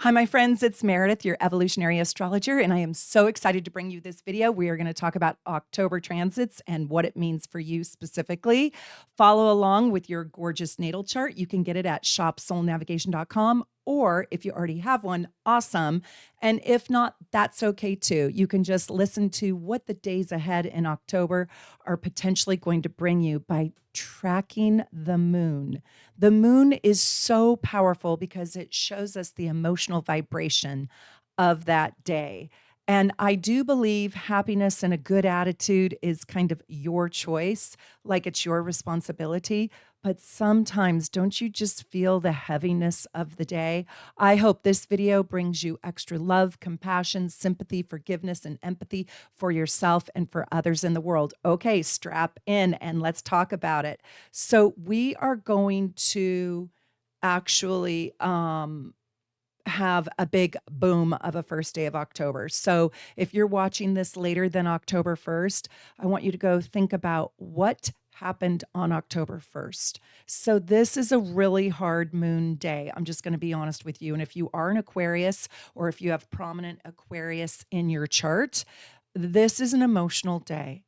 Hi, my friends. It's Meredith, your evolutionary astrologer, and I am so excited to bring you this video. We are going to talk about October transits and what it means for you specifically. Follow along with your gorgeous natal chart. You can get it at shopsoulnavigation.com, or if you already have one, awesome. And if not, that's okay too. You can just listen to what the days ahead in October are potentially going to bring you by tracking the moon. The moon is so powerful because it shows us the emotional vibration of that day. And I do believe happiness and a good attitude is kind of your choice, like it's your responsibility. But sometimes, don't you just feel the heaviness of the day? I hope this video brings you extra love, compassion, sympathy, forgiveness, and empathy for yourself and for others in the world. Okay, strap in and let's talk about it. So, we are going to actually have a big boom of a first day of October. So if you're watching this later than October 1st, I want you to go think about what happened on October 1st. So this is a really hard moon day. I'm just going to be honest with you. And if you are an Aquarius or if you have prominent Aquarius in your chart, this is an emotional day.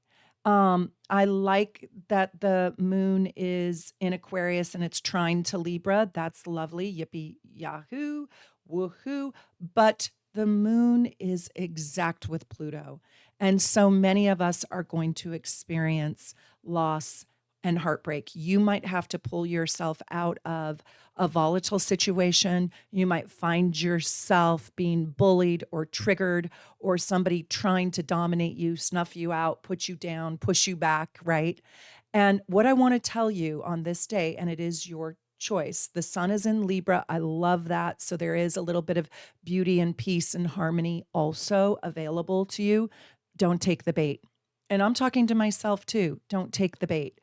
I like that the moon is in Aquarius and it's trine to Libra. That's lovely. Yippee yahoo, woohoo. But the moon is exact with Pluto. And so many of us are going to experience loss and heartbreak. You might have to pull yourself out of a volatile situation. You might find yourself being bullied or triggered or somebody trying to dominate you, snuff you out, put you down, push you back, right? And what I want to tell you on this day, and it is your choice. The sun is in Libra. I love that. So there is a little bit of beauty and peace and harmony also available to you. Don't take the bait. And I'm talking to myself too. Don't take the bait.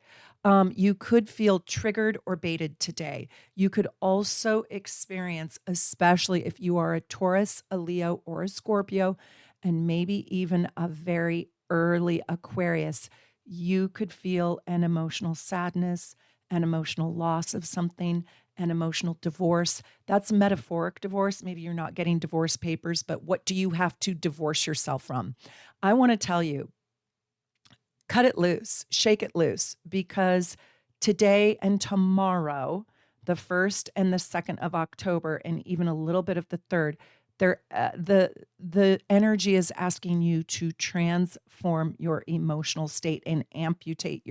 You could feel triggered or baited today. You could also experience, especially if you are a Taurus, a Leo, or a Scorpio, and maybe even a very early Aquarius, you could feel an emotional sadness, an emotional loss of something, an emotional divorce. That's metaphoric divorce. Maybe you're not getting divorce papers, but what do you have to divorce yourself from? I want to tell you, cut it loose, shake it loose, because today and tomorrow, the 1st and the 2nd of October, and even a little bit of the 3rd, the energy is asking you to transform your emotional state and amputate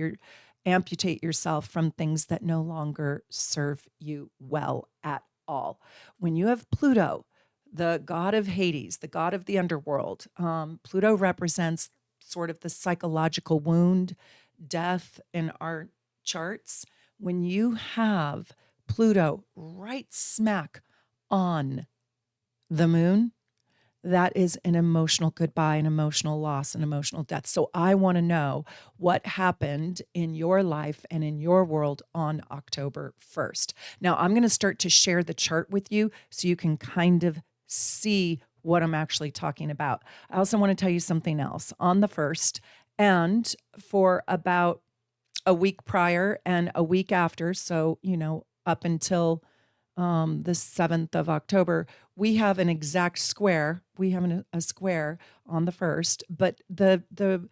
yourself from things that no longer serve you well at all. When you have Pluto, the god of Hades, the god of the underworld, Pluto represents sort of the psychological wound, death in our charts. When you have Pluto right smack on the moon, that is an emotional goodbye, an emotional loss, an emotional death. So I want to know what happened in your life and in your world on October 1st. Now I'm going to start to share the chart with you so you can kind of see what I'm actually talking about. I also want to tell you something else. On the 1st and for about a week prior and a week after, so, up until the 7th of October, we have an exact square. We have a square on the 1st, but the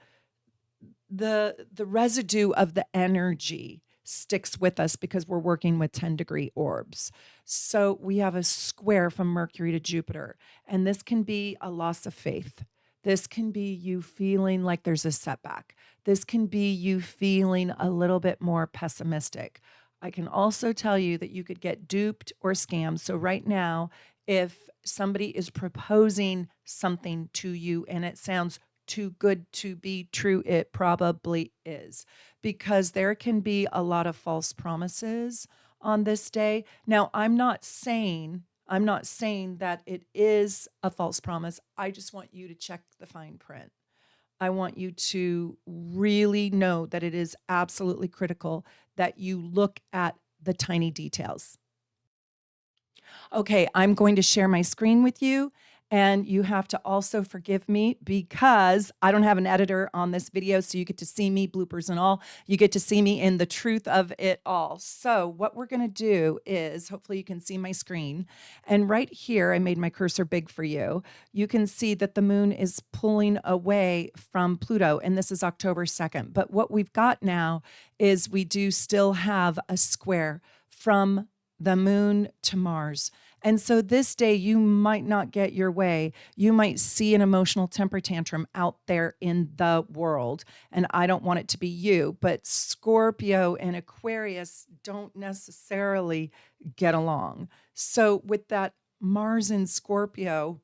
residue of the energy sticks with us because we're working with 10-degree orbs. So we have a square from Mercury to Jupiter, and this can be a loss of faith. This can be you feeling like there's a setback. This can be you feeling a little bit more pessimistic. I can also tell you that you could get duped or scammed. So right now, if somebody is proposing something to you and it sounds too good to be true, it probably is, because there can be a lot of false promises on this day. Now, I'm not saying that it is a false promise. I just want you to check the fine print. I want you to really know that it is absolutely critical that you look at the tiny details. Okay, I'm going to share my screen with you, And you have to also forgive me because I don't have an editor on this video, so you get to see me, bloopers and all. You get to see me in the truth of it all. So what we're gonna do is, hopefully you can see my screen, and right here, I made my cursor big for you. You can see that the moon is pulling away from Pluto, and this is October 2nd. But what we've got now is we do still have a square from the moon to Mars. And so this day, you might not get your way. You might see an emotional temper tantrum out there in the world. And I don't want it to be you, but Scorpio and Aquarius don't necessarily get along. So with that Mars in Scorpio,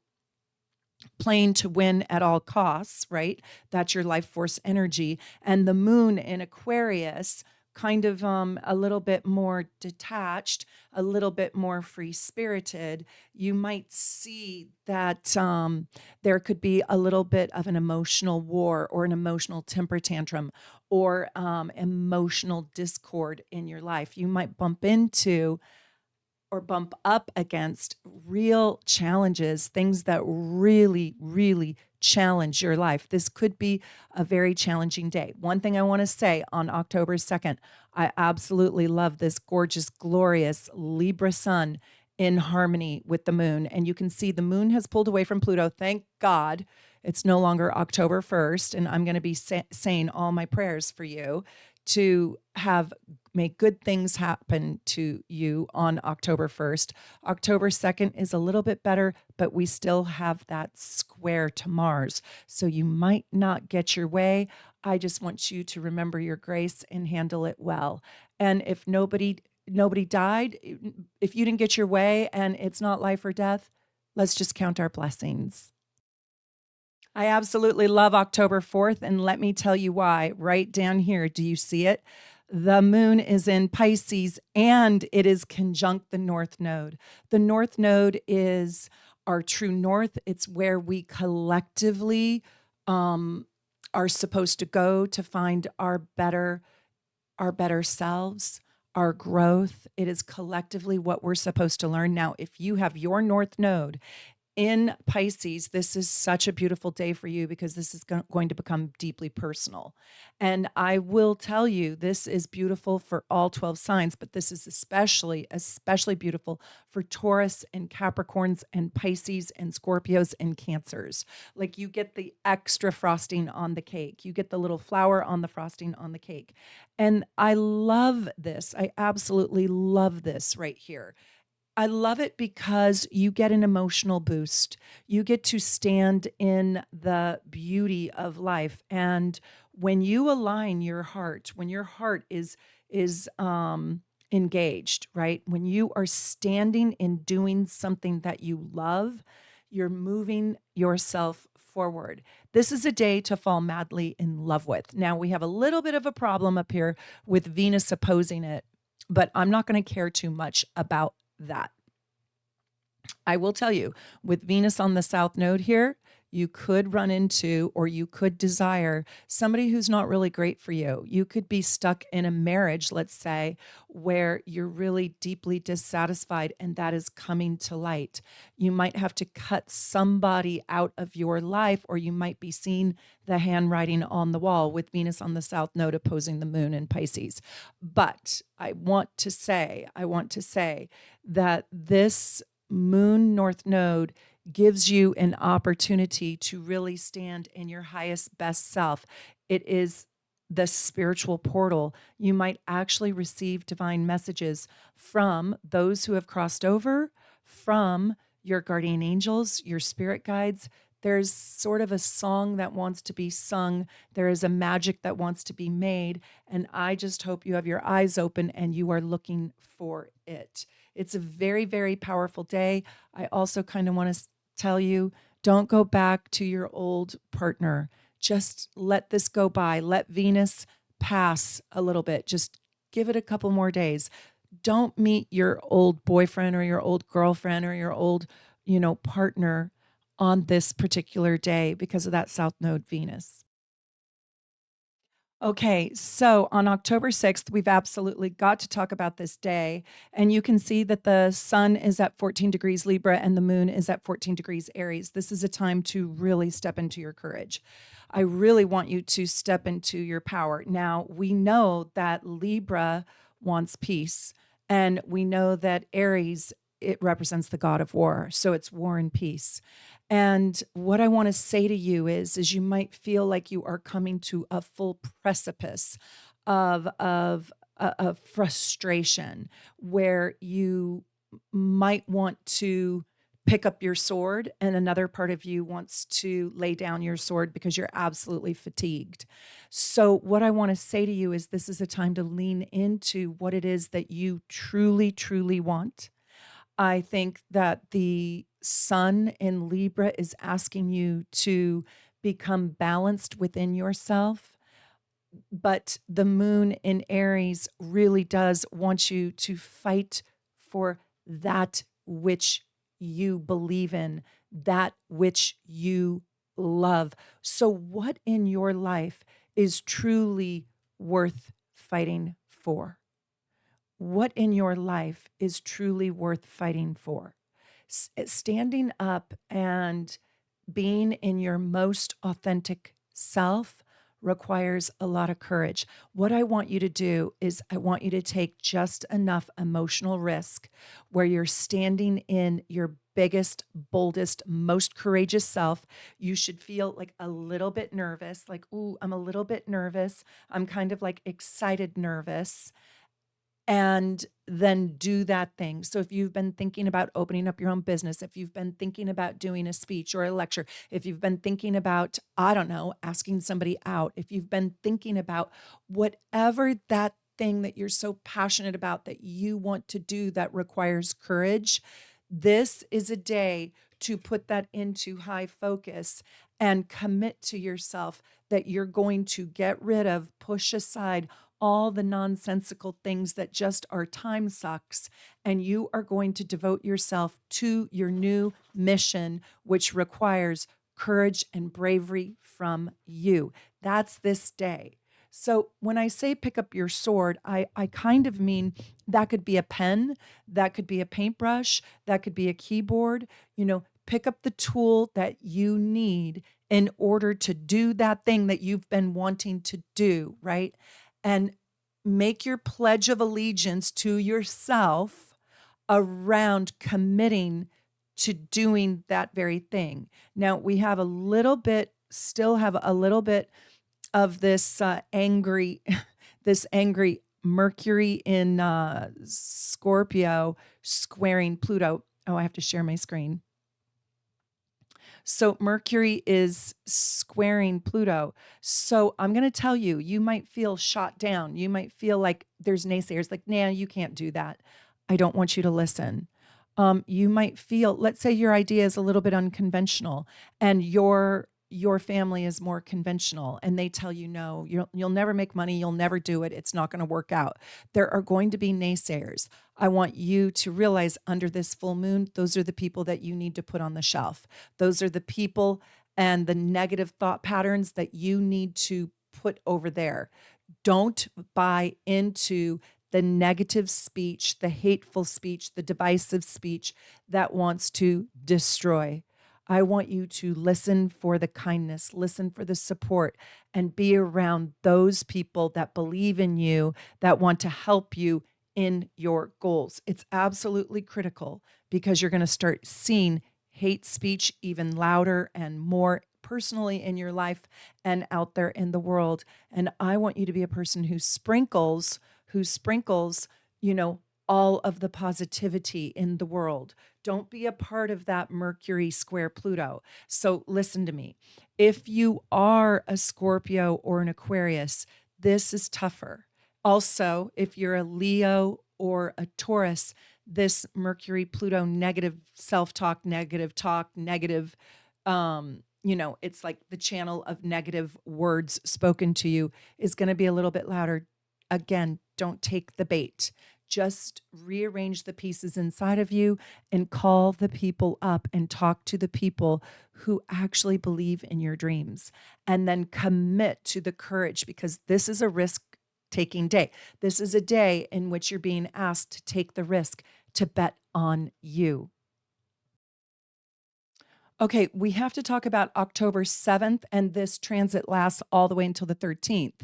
playing to win at all costs, right? That's your life force energy. And the moon in Aquarius, kind of a little bit more detached, a little bit more free spirited, you might see that there could be a little bit of an emotional war or an emotional temper tantrum or emotional discord in your life. You might bump into or bump up against real challenges, things that really, really challenge your life. This could be a very challenging day. One thing I want to say on October 2nd, I absolutely love this gorgeous, glorious Libra sun in harmony with the moon. And you can see the moon has pulled away from Pluto. Thank God it's no longer October 1st. And I'm going to be saying all my prayers for you to have make good things happen to you on October 1st. October 2nd is a little bit better, but we still have that square to Mars. So you might not get your way. I just want you to remember your grace and handle it well. And if nobody died, if you didn't get your way and it's not life or death, let's just count our blessings. I absolutely love October 4th, and let me tell you why. Right down here, do you see it? The moon is in Pisces and it is conjunct the North Node. The North Node is our true north. It's where we collectively are supposed to go to find our better selves, our growth. It is collectively what we're supposed to learn. Now, if you have your North Node in Pisces, this is such a beautiful day for you because this is going to become deeply personal. And I will tell you, this is beautiful for all 12 signs, but this is especially beautiful for Taurus and Capricorns and Pisces and Scorpios and Cancers. Like you get the extra frosting on the cake. You get the little flower on the frosting on the cake. And I love this. I absolutely love this right here. I love it because you get an emotional boost. You get to stand in the beauty of life. And when you align your heart, when your heart is engaged, right? When you are standing in doing something that you love, you're moving yourself forward. This is a day to fall madly in love with. Now we have a little bit of a problem up here with Venus opposing it, but I'm not going to care too much about that. I will tell you, with Venus on the South Node here, you could run into or you could desire somebody who's not really great for you. You could be stuck in a marriage, let's say, where you're really deeply dissatisfied and that is coming to light. You might have to cut somebody out of your life, or you might be seeing the handwriting on the wall with Venus on the South Node opposing the moon in Pisces. But I want to say that this moon North Node gives you an opportunity to really stand in your highest, best self. It is the spiritual portal. You might actually receive divine messages from those who have crossed over, from your guardian angels, your spirit guides. There's sort of a song that wants to be sung. There is a magic that wants to be made. And I just hope you have your eyes open and you are looking for it. It's a very, very powerful day. I also kind of want to tell you, don't go back to your old partner. Just let this go by. Let Venus pass a little bit. Just give it a couple more days. Don't meet your old boyfriend or your old girlfriend or your old, partner on this particular day because of that South Node Venus. Okay, so on October 6th, we've absolutely got to talk about this day. And you can see that the sun is at 14 degrees Libra and the moon is at 14 degrees Aries. This is a time to really step into your courage. I really want you to step into your power. Now, we know that Libra wants peace, and we know that Aries, it represents the god of war. So it's war and peace. And what I want to say to you is you might feel like you are coming to a full precipice of frustration where you might want to pick up your sword and another part of you wants to lay down your sword because you're absolutely fatigued. So what I want to say to you is this is a time to lean into what it is that you truly, truly want. I think that the sun in Libra is asking you to become balanced within yourself, but the moon in Aries really does want you to fight for that which you believe in, that which you love. So, what in your life is truly worth fighting for? What in your life is truly worth fighting for? Standing up and being in your most authentic self requires a lot of courage. What I want you to do is I want you to take just enough emotional risk where you're standing in your biggest, boldest, most courageous self. You should feel like a little bit nervous, like, ooh, I'm a little bit nervous. I'm kind of like excited nervous, and then do that thing. So if you've been thinking about opening up your own business, if you've been thinking about doing a speech or a lecture, if you've been thinking about, I don't know, asking somebody out, if you've been thinking about whatever that thing that you're so passionate about that you want to do that requires courage, this is a day to put that into high focus and commit to yourself that you're going to get rid of, push aside all the nonsensical things that just are time sucks, and you are going to devote yourself to your new mission, which requires courage and bravery from you. That's this day. So when I say pick up your sword, I kind of mean that could be a pen, that could be a paintbrush, that could be a keyboard. Pick up the tool that you need in order to do that thing that you've been wanting to do, right? And make your pledge of allegiance to yourself around committing to doing that very thing. Now, we have a little bit, still have a little bit of this angry, this angry Mercury in Scorpio squaring Pluto. Oh, I have to share my screen. So Mercury is squaring Pluto. So I'm going to tell you, you might feel shot down. You might feel like there's naysayers like, nah, you can't do that. I don't want you to listen. You might feel, let's say your idea is a little bit unconventional and your family is more conventional and they tell you no, you'll never make money, you'll never do it, it's not going to work out. There are going to be naysayers. I want you to realize under this full moon, those are the people that you need to put on the shelf. Those are the people and the negative thought patterns that you need to put over there. Don't buy into the negative speech, the hateful speech, the divisive speech that wants to destroy. I want you to listen for the kindness, listen for the support, and be around those people that believe in you, that want to help you in your goals. It's absolutely critical because you're going to start seeing hate speech even louder and more personally in your life and out there in the world. And I want you to be a person who sprinkles, you know, all of the positivity in the world. Don't be a part of that Mercury square Pluto. So listen to me. If you are a Scorpio or an Aquarius, this is tougher. Also, if you're a Leo or a Taurus, this Mercury Pluto negative self-talk, negative talk, negative it's like the channel of negative words spoken to you is going to be a little bit louder. Again, don't take the bait. Just rearrange the pieces inside of you and call the people up and talk to the people who actually believe in your dreams. And then commit to the courage, because this is a risk taking day. This is a day in which you're being asked to take the risk to bet on you. Okay, we have to talk about October 7th, and this transit lasts all the way until the 13th.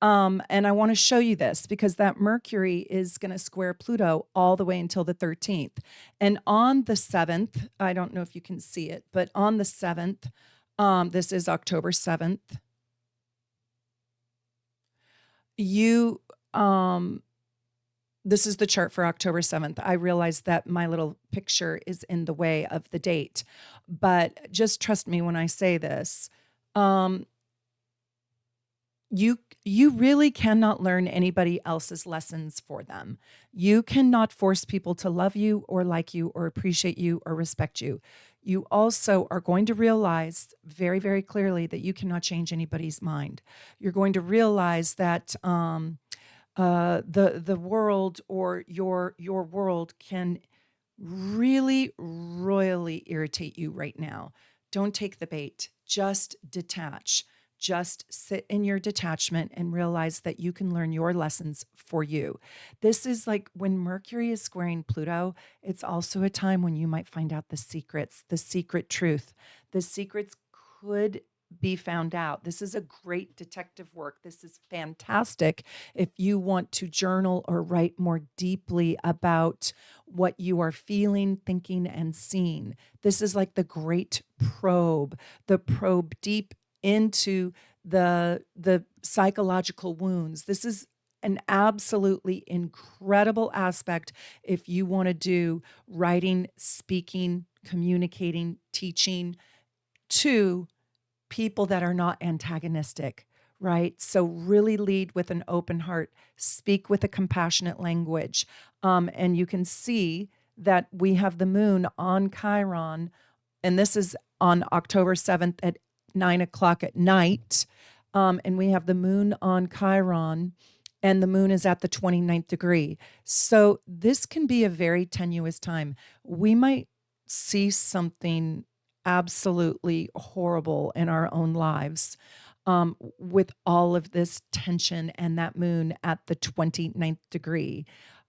And I want to show you this because that Mercury is going to square Pluto all the way until the 13th. And on the 7th, I don't know if you can see it, but on the 7th, this is October 7th, you, um, this is the chart for October 7th. I realize that my little picture is in the way of the date, but just trust me when I say this. Um, you really cannot learn anybody else's lessons for them. You cannot force people to love you or like you or appreciate you or respect you. You also are going to realize very, very clearly that you cannot change anybody's mind. You're going to realize that the world or your world can really royally irritate you right now. Don't take the bait. Just detach. Just sit in your detachment and realize that you can learn your lessons for you. This is like when Mercury is squaring Pluto, it's also a time when you might find out the secrets, the secret truth. The secrets could be found out. This is a great detective work. This is fantastic if you want to journal or write more deeply about what you are feeling, thinking, and seeing. This is like the great probe, the probe deep into the psychological wounds. This is an absolutely incredible aspect if you want to do writing, speaking, communicating, teaching to people that are not antagonistic, right? So really lead with an open heart, speak with a compassionate language. And you can see that we have the moon on Chiron, and this is on October 7th at 9 o'clock at night. And we have the moon on Chiron, and the moon is at the 29th degree. So this can be a very tenuous time. We might see something absolutely horrible in our own lives with all of this tension and that moon at the 29th degree.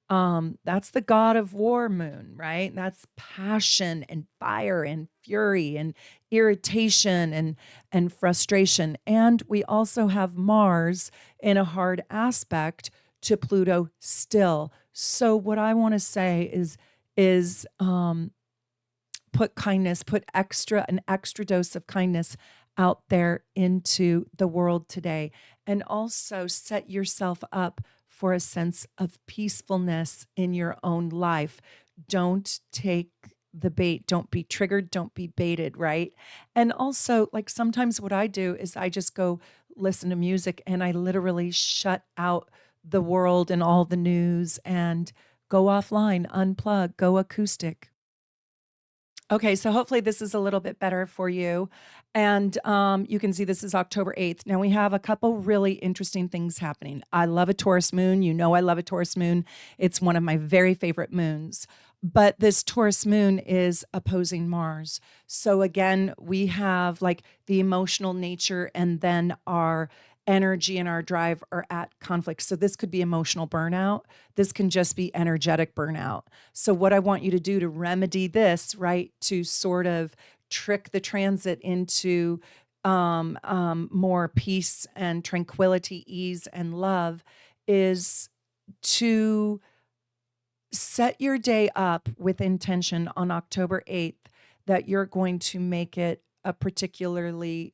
That's the god of war moon, right? That's passion and fire and fury and irritation and frustration. And we also have Mars in a hard aspect to Pluto still. So what I want to say is put kindness, put an extra dose of kindness out there into the world today. And also set yourself up for a sense of peacefulness in your own life. Don't take the bait. Don't be triggered. Don't be baited, right? And also, like sometimes what I do is I just go listen to music and I literally shut out the world and all the news and go offline, unplug, go acoustic. Okay, so hopefully this is a little bit better for you. And you can see this is October 8th. Now we have a couple really interesting things happening. I love a Taurus moon. You know I love a Taurus moon. It's one of my very favorite moons. But this Taurus moon is opposing Mars. So again, we have like the emotional nature and then our energy and our drive are at conflict. So this could be emotional burnout. This can just be energetic burnout. So what I want you to do to remedy this, right, to sort of trick the transit into more peace and tranquility, ease and love, is to set your day up with intention on October 8th that you're going to make it a particularly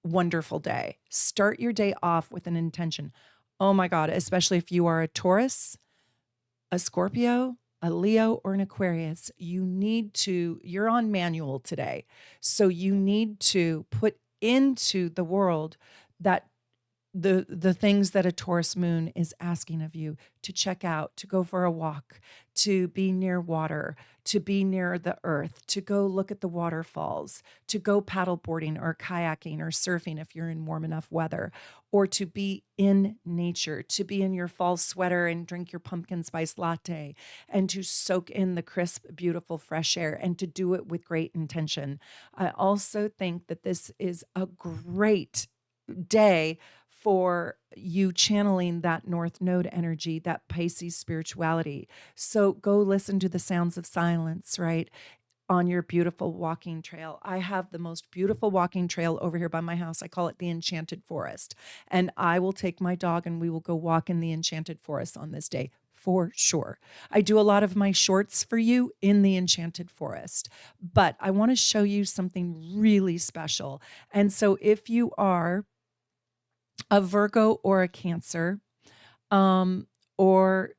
wonderful day. Start your day off with an intention. Oh my God, especially if you are a Taurus, a Scorpio, a Leo, or an Aquarius, you're on manual today. So you need to put into the world that the things that a Taurus moon is asking of you to check out, to go for a walk, to be near water, to be near the earth, to go look at the waterfalls, to go paddleboarding or kayaking or surfing if you're in warm enough weather, or to be in nature, to be in your fall sweater and drink your pumpkin spice latte, and to soak in the crisp, beautiful, fresh air, and to do it with great intention. I also think that this is a great day for you channeling that North Node energy, that Pisces spirituality. So go listen to the sounds of silence, right? On your beautiful walking trail. I have the most beautiful walking trail over here by my house. I call it the Enchanted Forest. And I will take my dog and we will go walk in the Enchanted Forest on this day for sure. I do a lot of my shorts for you in the Enchanted Forest, but I want to show you something really special. And so if you are a Virgo or a Cancer, um, or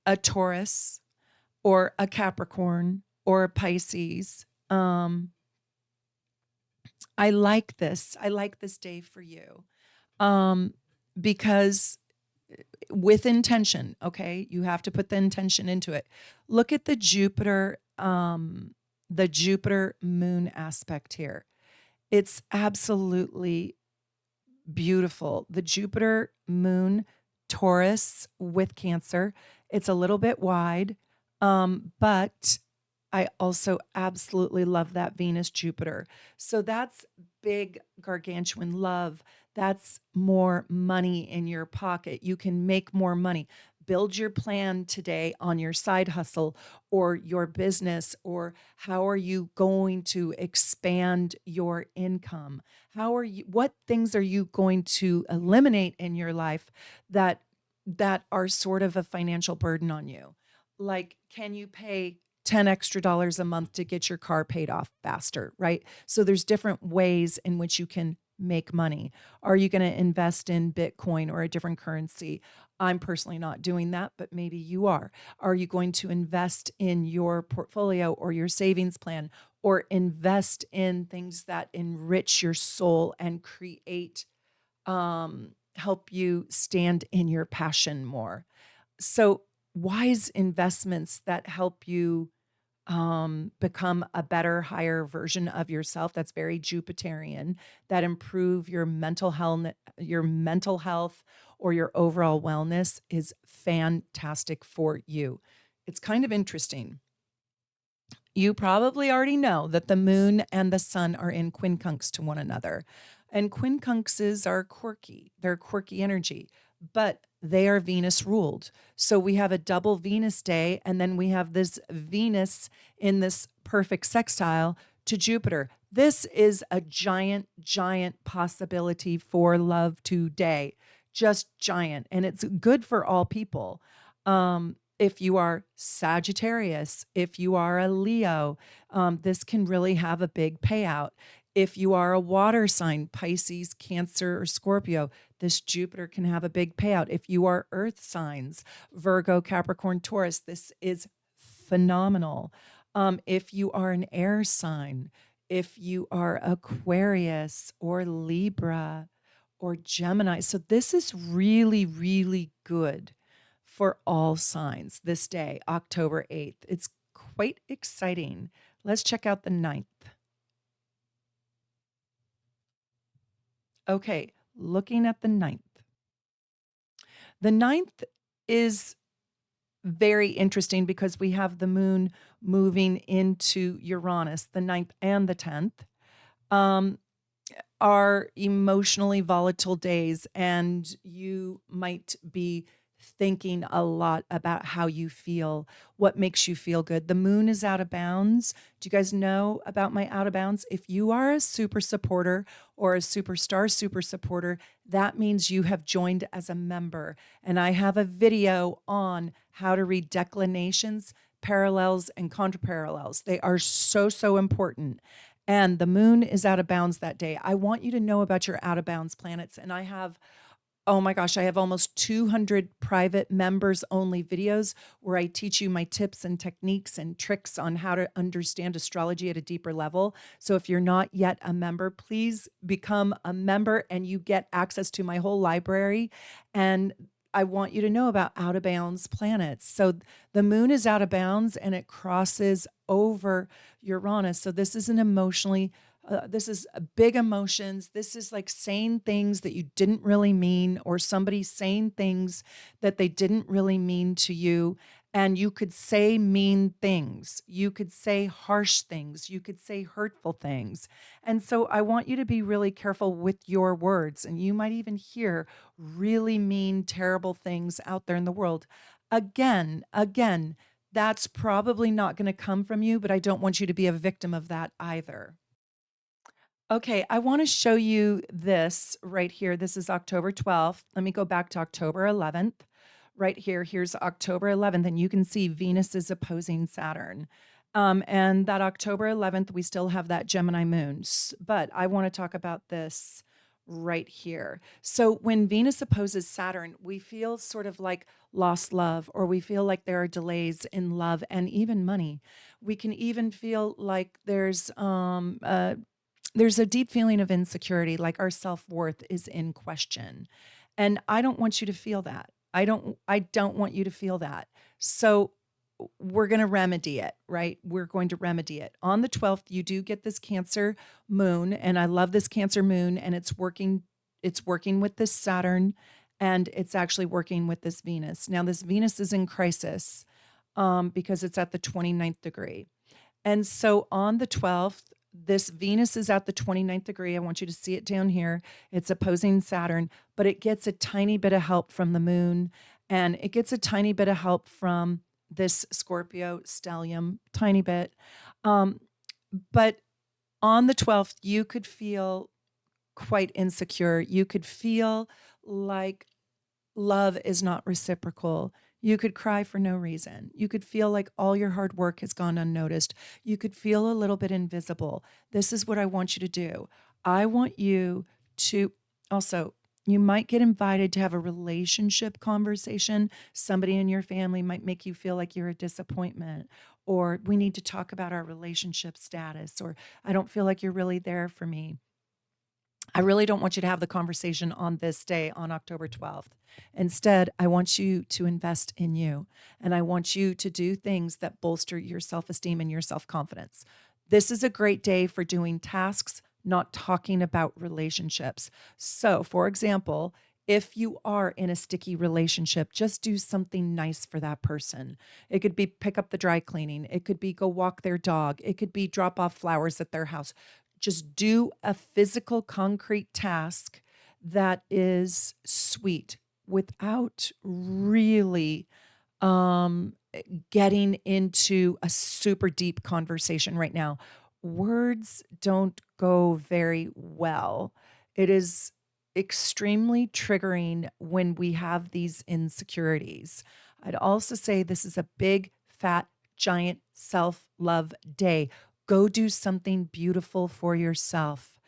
a Taurus, or a Capricorn, or a Pisces, I like this. I like this day for you, um, because with intention, okay, you have to put the intention into it. Look at the Jupiter moon aspect here. It's absolutely beautiful. The Jupiter moon, Taurus with Cancer. It's a little bit wide, but I also absolutely love that Venus Jupiter. So that's big, gargantuan love. That's more money in your pocket. You can make more money. Build your plan today on your side hustle or your business, or how are you going to expand your income? What things are you going to eliminate in your life that are sort of a financial burden on you? Like, can you pay 10 extra dollars a month to get your car paid off faster, right? So there's different ways in which you can make money. Are you going to invest in Bitcoin or a different currency? I'm personally not doing that, but maybe you are. Are you going to invest in your portfolio or your savings plan, or invest in things that enrich your soul and help you stand in your passion more? So, wise investments that help you become a better, higher version of yourself. That's very Jupiterian. That improve your mental health, or your overall wellness is fantastic for you. It's kind of interesting. You probably already know that the moon and the sun are in quincunx to one another. And quincunxes are quirky. They're quirky energy, but they are Venus ruled. So we have a double Venus day, and then we have this Venus in this perfect sextile to Jupiter. This is a giant, giant possibility for love today. Just giant. And it's good for all people. If you are Sagittarius, if you are a Leo, this can really have a big payout. If you are a water sign, Pisces, Cancer, or Scorpio, this Jupiter can have a big payout. If you are earth signs, Virgo, Capricorn, Taurus, this is phenomenal. If you are an air sign, if you are Aquarius or Libra or Gemini, so this is really, really good for all signs this day, October 8th. It's quite exciting. Let's check out the 9th. Okay, looking at the 9th. The 9th is very interesting because we have the moon moving into Uranus, the 9th and the 10th. Are emotionally volatile days, and you might be thinking a lot about how you feel, what makes you feel good. The moon is out of bounds. Do you guys know about my out of bounds? If you are a super supporter or a superstar super supporter, that means you have joined as a member. And I have a video on how to read declinations, parallels, and contraparallels. They are so, so important. And the moon is out of bounds that day. I want you to know about your out of bounds planets. And I have, oh my gosh, I have almost 200 private members only videos where I teach you my tips and techniques and tricks on how to understand astrology at a deeper level. So if you're not yet a member, please become a member and you get access to my whole library. And I want you to know about out of bounds planets. So the moon is out of bounds and it crosses over Uranus. So this is an emotionally, this is big emotions. This is like saying things that you didn't really mean, or somebody saying things that they didn't really mean to you. And you could say mean things. You could say harsh things. You could say hurtful things. And so I want you to be really careful with your words. And you might even hear really mean, terrible things out there in the world. Again, that's probably not going to come from you, but I don't want you to be a victim of that either. Okay, I want to show you this right here. This is October 12th. Let me go back to October 11th. Right here, here's October 11th, and you can see Venus is opposing Saturn. And that October 11th, we still have that Gemini moon. But I want to talk about this right here. So when Venus opposes Saturn, we feel sort of like lost love, or we feel like there are delays in love and even money. We can even feel like there's a deep feeling of insecurity, like our self-worth is in question. And I don't want you to feel that. I don't want you to feel that. So we're going to remedy it, right? We're going to remedy it. On the 12th, you do get this Cancer moon, and I love this Cancer moon, and it's working with this Saturn, and it's actually working with this Venus. Now this Venus is in crisis because it's at the 29th degree. And so on the 12th, this Venus is at the 29th degree. I want you to see it down here. It's opposing Saturn, but it gets a tiny bit of help from the moon, and it gets a tiny bit of help from this Scorpio stellium, tiny bit. Um, but on the 12th, you could feel quite insecure. You could feel like love is not reciprocal. You could cry for no reason. You could feel like all your hard work has gone unnoticed. You could feel a little bit invisible. This is what I want you to do. I want you to also, you might get invited to have a relationship conversation. Somebody in your family might make you feel like you're a disappointment, or we need to talk about our relationship status, or I don't feel like you're really there for me. I really don't want you to have the conversation on this day, on October 12th. Instead, I want you to invest in you, and I want you to do things that bolster your self esteem and your self confidence. This is a great day for doing tasks, not talking about relationships. So, for example, if you are in a sticky relationship, just do something nice for that person. It could be pick up the dry cleaning. It could be go walk their dog. It could be drop off flowers at their house. Just do a physical, concrete task that is sweet without really um, getting into a super deep conversation right now. Words don't go very well. It is extremely triggering when we have these insecurities. I'd also say this is a big, fat, giant self love day. Go do something beautiful for yourself.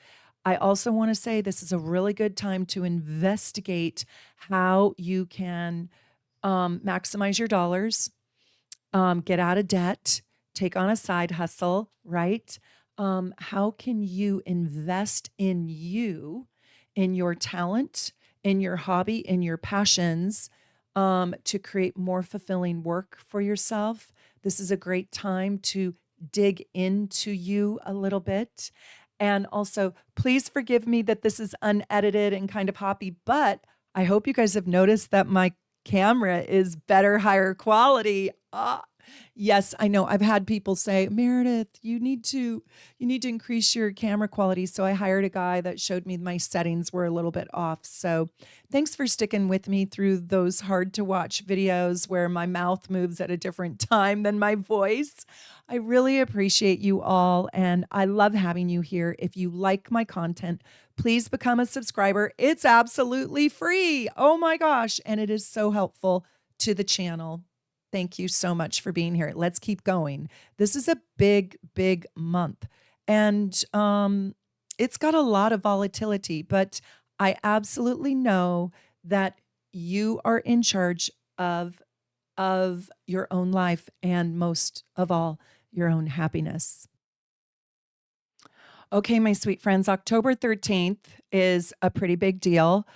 I also want to say this is a really good time to investigate how you can maximize your dollars, get out of debt, take on a side hustle, right? How can you invest in you, in your talent, in your hobby, in your passions, to create more fulfilling work for yourself? This is a great time to dig into you a little bit. And also, please forgive me that this is unedited and kind of hoppy, but I hope you guys have noticed that my camera is better, higher quality. Yes, I know. I've had people say, Meredith, you need to increase your camera quality. So I hired a guy that showed me my settings were a little bit off. So thanks for sticking with me through those hard to watch videos where my mouth moves at a different time than my voice. I really appreciate you all, and I love having you here. If you like my content, please become a subscriber. It's absolutely free. Oh my gosh. And it is so helpful to the channel. Thank you so much for being here. Let's keep going. This is a big, big month, and it's got a lot of volatility, but I absolutely know that you are in charge of your own life, and most of all, your own happiness. Okay, my sweet friends, October 13th is a pretty big deal.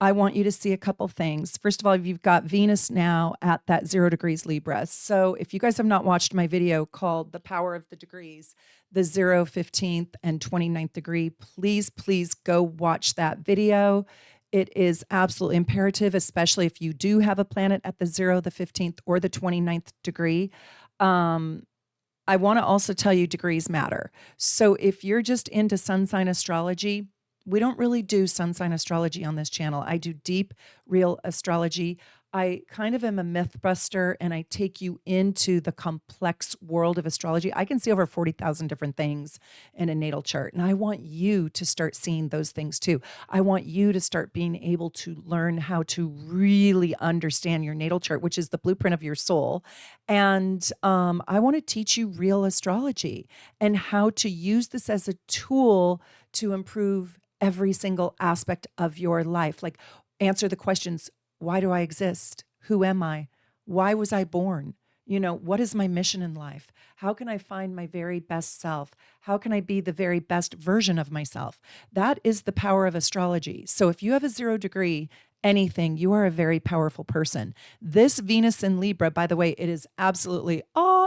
I want you to see a couple things. First of all, you've got Venus now at that 0 degrees Libra. So if you guys have not watched my video called The Power of the Degrees, the 0, 15th, and 29th degree, please, please go watch that video. It is absolutely imperative, especially if you do have a planet at the 0, the 15th, or the 29th degree. I want to also tell you degrees matter. So if you're just into sun sign astrology, we don't really do sun sign astrology on this channel. I do deep, real astrology. I kind of am a myth buster and I take you into the complex world of astrology. I can see over 40,000 different things in a natal chart. And I want you to start seeing those things too. I want you to start being able to learn how to really understand your natal chart, which is the blueprint of your soul. And I want to teach you real astrology and how to use this as a tool to improve every single aspect of your life. Like, answer the questions: why do I exist? Who am I? Why was I born? What is my mission in life? How can I find my very best self? How can I be the very best version of myself? That is the power of astrology. So if you have a 0 degree anything, you are a very powerful person. This Venus in Libra, by the way, it is absolutely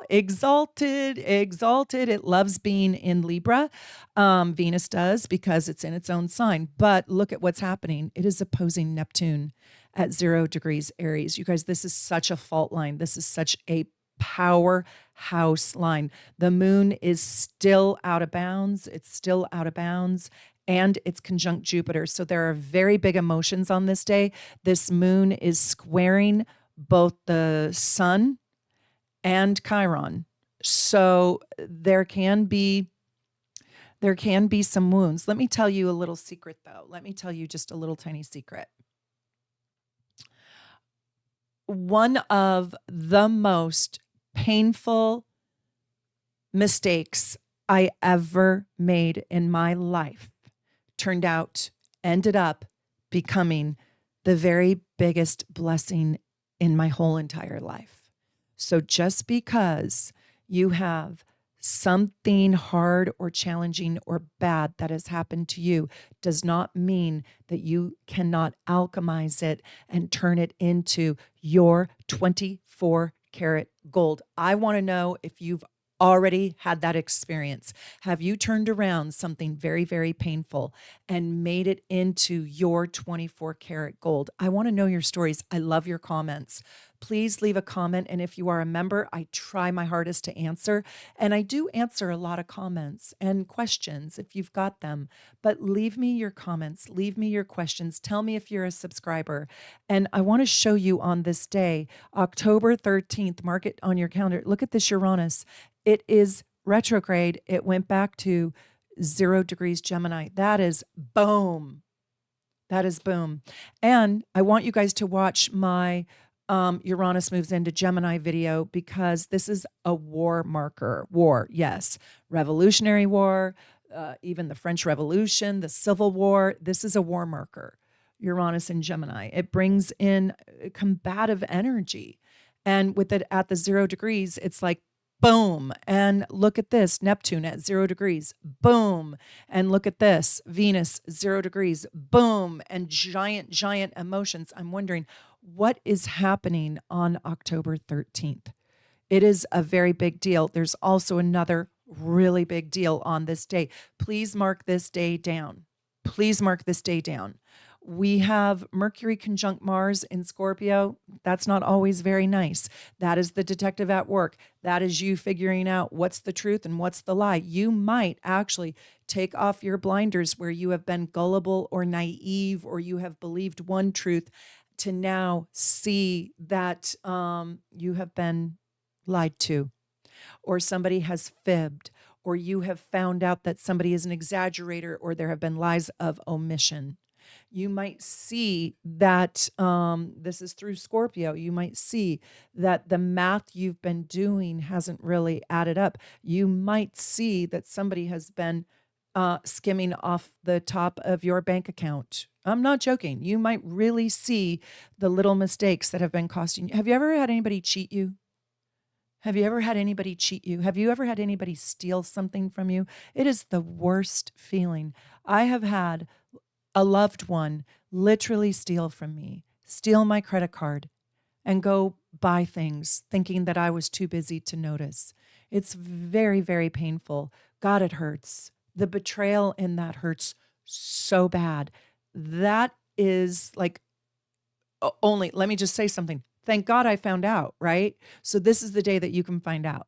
exalted, exalted. It loves being in Libra. Venus does, because it's in its own sign. But look at what's happening. It is opposing Neptune at 0 degrees Aries. You guys, this is such a fault line. This is such a powerhouse line. The moon is still out of bounds. It's still out of bounds. And it's conjunct Jupiter. So there are very big emotions on this day. This moon is squaring both the sun and Chiron. So there can be some wounds. Let me tell you a little secret, though. Let me tell you just a little tiny secret. One of the most painful mistakes I ever made in my life ended up becoming the very biggest blessing in my whole entire life. So just because you have something hard or challenging or bad that has happened to you does not mean that you cannot alchemize it and turn it into your 24-karat gold. I want to know if you've already had that experience. Have you turned around something very, very painful and made it into your 24-karat gold? I want to know your stories. I love your comments. Please leave a comment. And if you are a member, I try my hardest to answer. And I do answer a lot of comments and questions if you've got them. But leave me your comments. Leave me your questions. Tell me if you're a subscriber. And I want to show you on this day, October 13th, mark it on your calendar. Look at this Uranus. It is retrograde. It went back to 0 degrees Gemini. That is boom. That is boom. And I want you guys to watch my Uranus moves into Gemini video, because this is a war marker. War, yes. Revolutionary War, even the French Revolution, the Civil War. This is a war marker. Uranus in Gemini. It brings in combative energy. And with it at the 0 degrees, it's like, boom. And look at this, Neptune at 0 degrees, boom. And look at this, Venus, 0 degrees, boom. And giant, giant emotions. I'm wondering what is happening on October 13th. It is a very big deal. There's also another really big deal on this day. Please mark this day down. Please mark this day down. We have Mercury conjunct Mars in Scorpio. That's not always very nice. That is the detective at work. That is you figuring out what's the truth and what's the lie. You might actually take off your blinders where you have been gullible or naive, or you have believed one truth, to now see that you have been lied to, or somebody has fibbed, or you have found out that somebody is an exaggerator, or there have been lies of omission. You might see that this is through Scorpio. You might see that the math you've been doing hasn't really added up. You might see that somebody has been skimming off the top of your bank account. I'm not joking. You might really see the little mistakes that have been costing you. Have you ever had anybody cheat you? Have you ever had anybody cheat you? Have you ever had anybody steal something from you? It is the worst feeling. I have had a loved one literally steal from me, steal my credit card, and go buy things thinking that I was too busy to notice. It's very, very painful. God, it hurts. The betrayal in that hurts so bad. That is like only, let me just say something. Thank God I found out, right? So this is the day that you can find out.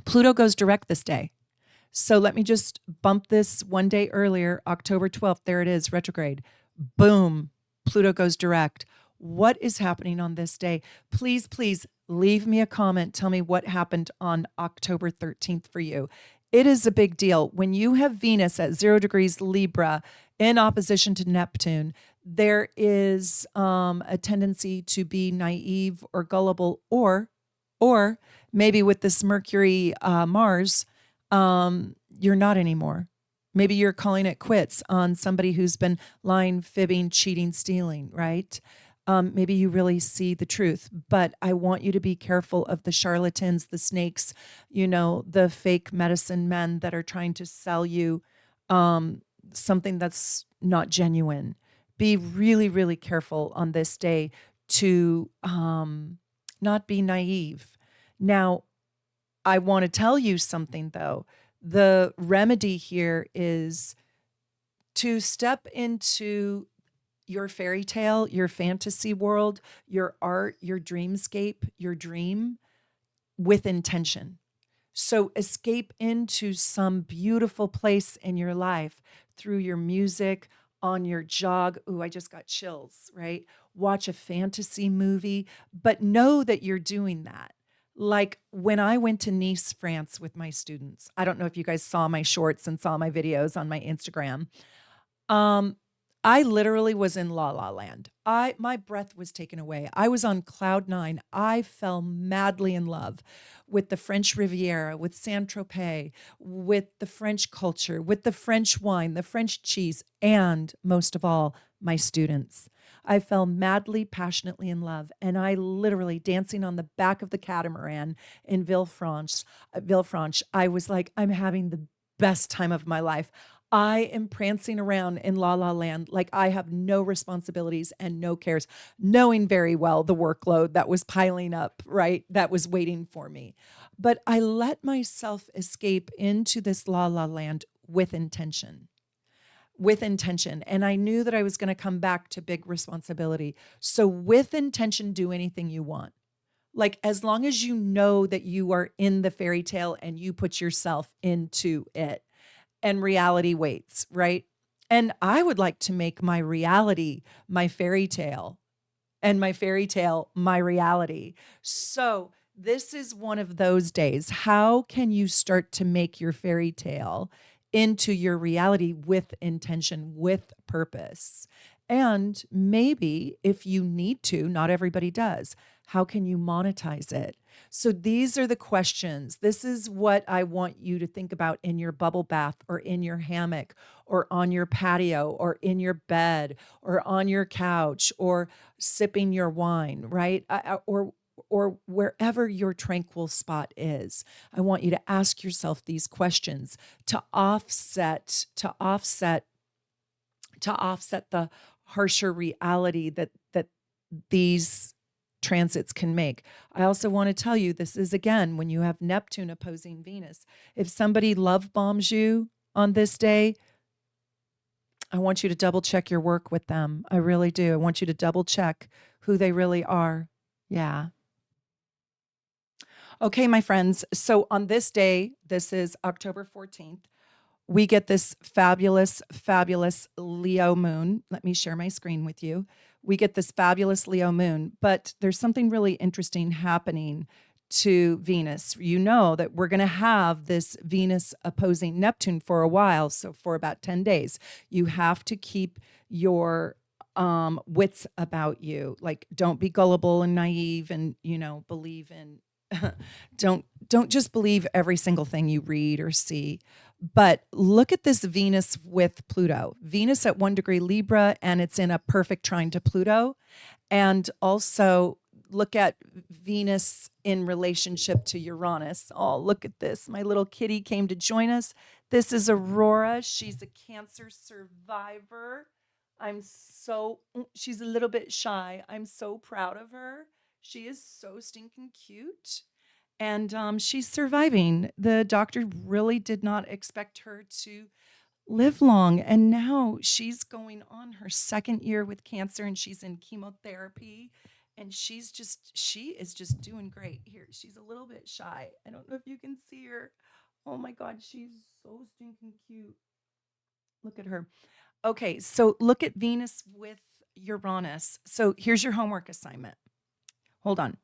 Pluto goes direct this day. So let me just bump this one day earlier, October 12th. There it is, retrograde. Boom, Pluto goes direct. What is happening on this day? Please, please leave me a comment. Tell me what happened on October 13th for you. It is a big deal. When you have Venus at 0 degrees Libra in opposition to Neptune, there is a tendency to be naive or gullible, or maybe with this Mercury Mars, you're not anymore. Maybe you're calling it quits on somebody who's been lying, fibbing, cheating, stealing, right? Maybe you really see the truth, but I want you to be careful of the charlatans, the snakes, the fake medicine men that are trying to sell you something that's not genuine. Be really, really careful on this day to not be naive. Now, I want to tell you something though. The remedy here is to step into your fairy tale, your fantasy world, your art, your dreamscape, your dream with intention. So escape into some beautiful place in your life through your music, on your jog. Ooh, I just got chills, right? Watch a fantasy movie, but know that you're doing that. Like when I went to Nice, France with my students, I don't know if you guys saw my shorts and saw my videos on my Instagram. Um, I literally was in La La Land. My breath was taken away. I was on cloud nine. I fell madly in love with the French Riviera, with Saint-Tropez, with the French culture, with the French wine, the French cheese, and most of all, my students. I fell madly, passionately in love, and I literally dancing on the back of the catamaran in Villefranche. I was like, I'm having the best time of my life. I am prancing around in La La Land like I have no responsibilities and no cares, knowing very well the workload that was piling up, right? That was waiting for me. But I let myself escape into this La La Land with intention. With intention. And I knew that I was going to come back to big responsibility. So, with intention, do anything you want. Like, as long as you know that you are in the fairy tale and you put yourself into it and reality waits, right? And I would like to make my reality my fairy tale and my fairy tale my reality. So, this is one of those days. How can you start to make your fairy tale into your reality with intention, with purpose? And maybe if you need to, not everybody does, how can you monetize it? So these are the questions. This is what I want you to think about in your bubble bath or in your hammock or on your patio or in your bed or on your couch or sipping your wine, right? Or wherever your tranquil spot is. I want you to ask yourself these questions to offset the harsher reality that these transits can make. I also want to tell you, this is again when you have Neptune opposing Venus. If somebody love bombs you on this day, I want you to double check your work with them. I really do. I want you to double check who they really are. Yeah. Okay, my friends. So on this day, this is October 14th, we get this fabulous, fabulous Leo moon. Let me share my screen with you. We get this fabulous Leo moon, but there's something really interesting happening to Venus. You know that we're going to have this Venus opposing Neptune for a while. So for about 10 days, you have to keep your wits about you. Like, don't be gullible and naive and, believe in don't just believe every single thing you read or see, but look at this Venus with Pluto. Venus at 1 degree Libra, and it's in a perfect trine to Pluto. And also look at Venus in relationship to Uranus. Oh, look at this. My little kitty came to join us. This is Aurora. She's a cancer survivor. She's a little bit shy. I'm so proud of her. She is so stinking cute. And she's surviving. The doctor really did not expect her to live long. And now she's going on her second year with cancer and she's in chemotherapy. And she is just doing great. Here, she's a little bit shy. I don't know if you can see her. Oh my God, she's so stinking cute. Look at her. Okay, so look at Venus with Uranus. So here's your homework assignment. Hold on.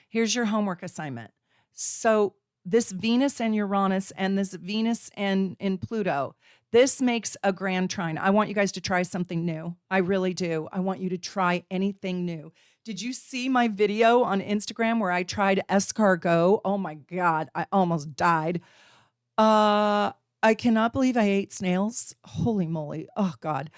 Here's your homework assignment. So this Venus and Uranus and this Venus and in Pluto, this makes a grand trine. I want you guys to try something new. I really do. I want you to try anything new. Did you see my video on Instagram where I tried escargot? Oh my God, I almost died. I cannot believe I ate snails. Holy moly. Oh God.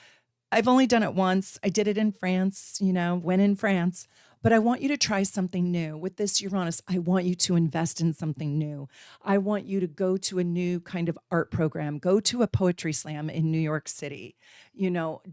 I've only done it once. I did it in France, when in France. But I want you to try something new. With this Uranus, I want you to invest in something new. I want you to go to a new kind of art program, go to a poetry slam in New York City,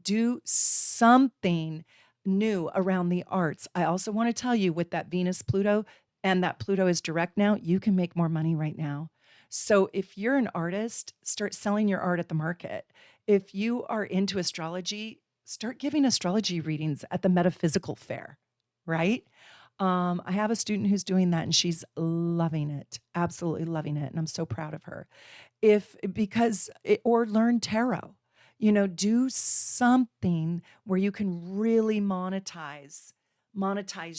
do something new around the arts. I also want to tell you with that Venus Pluto and that Pluto is direct now, you can make more money right now. So if you're an artist, start selling your art at the market. If you are into astrology, start giving astrology readings at the metaphysical fair, right? I have a student who's doing that and she's loving it, absolutely loving it. And I'm so proud of her. Or learn tarot, do something where you can really monetize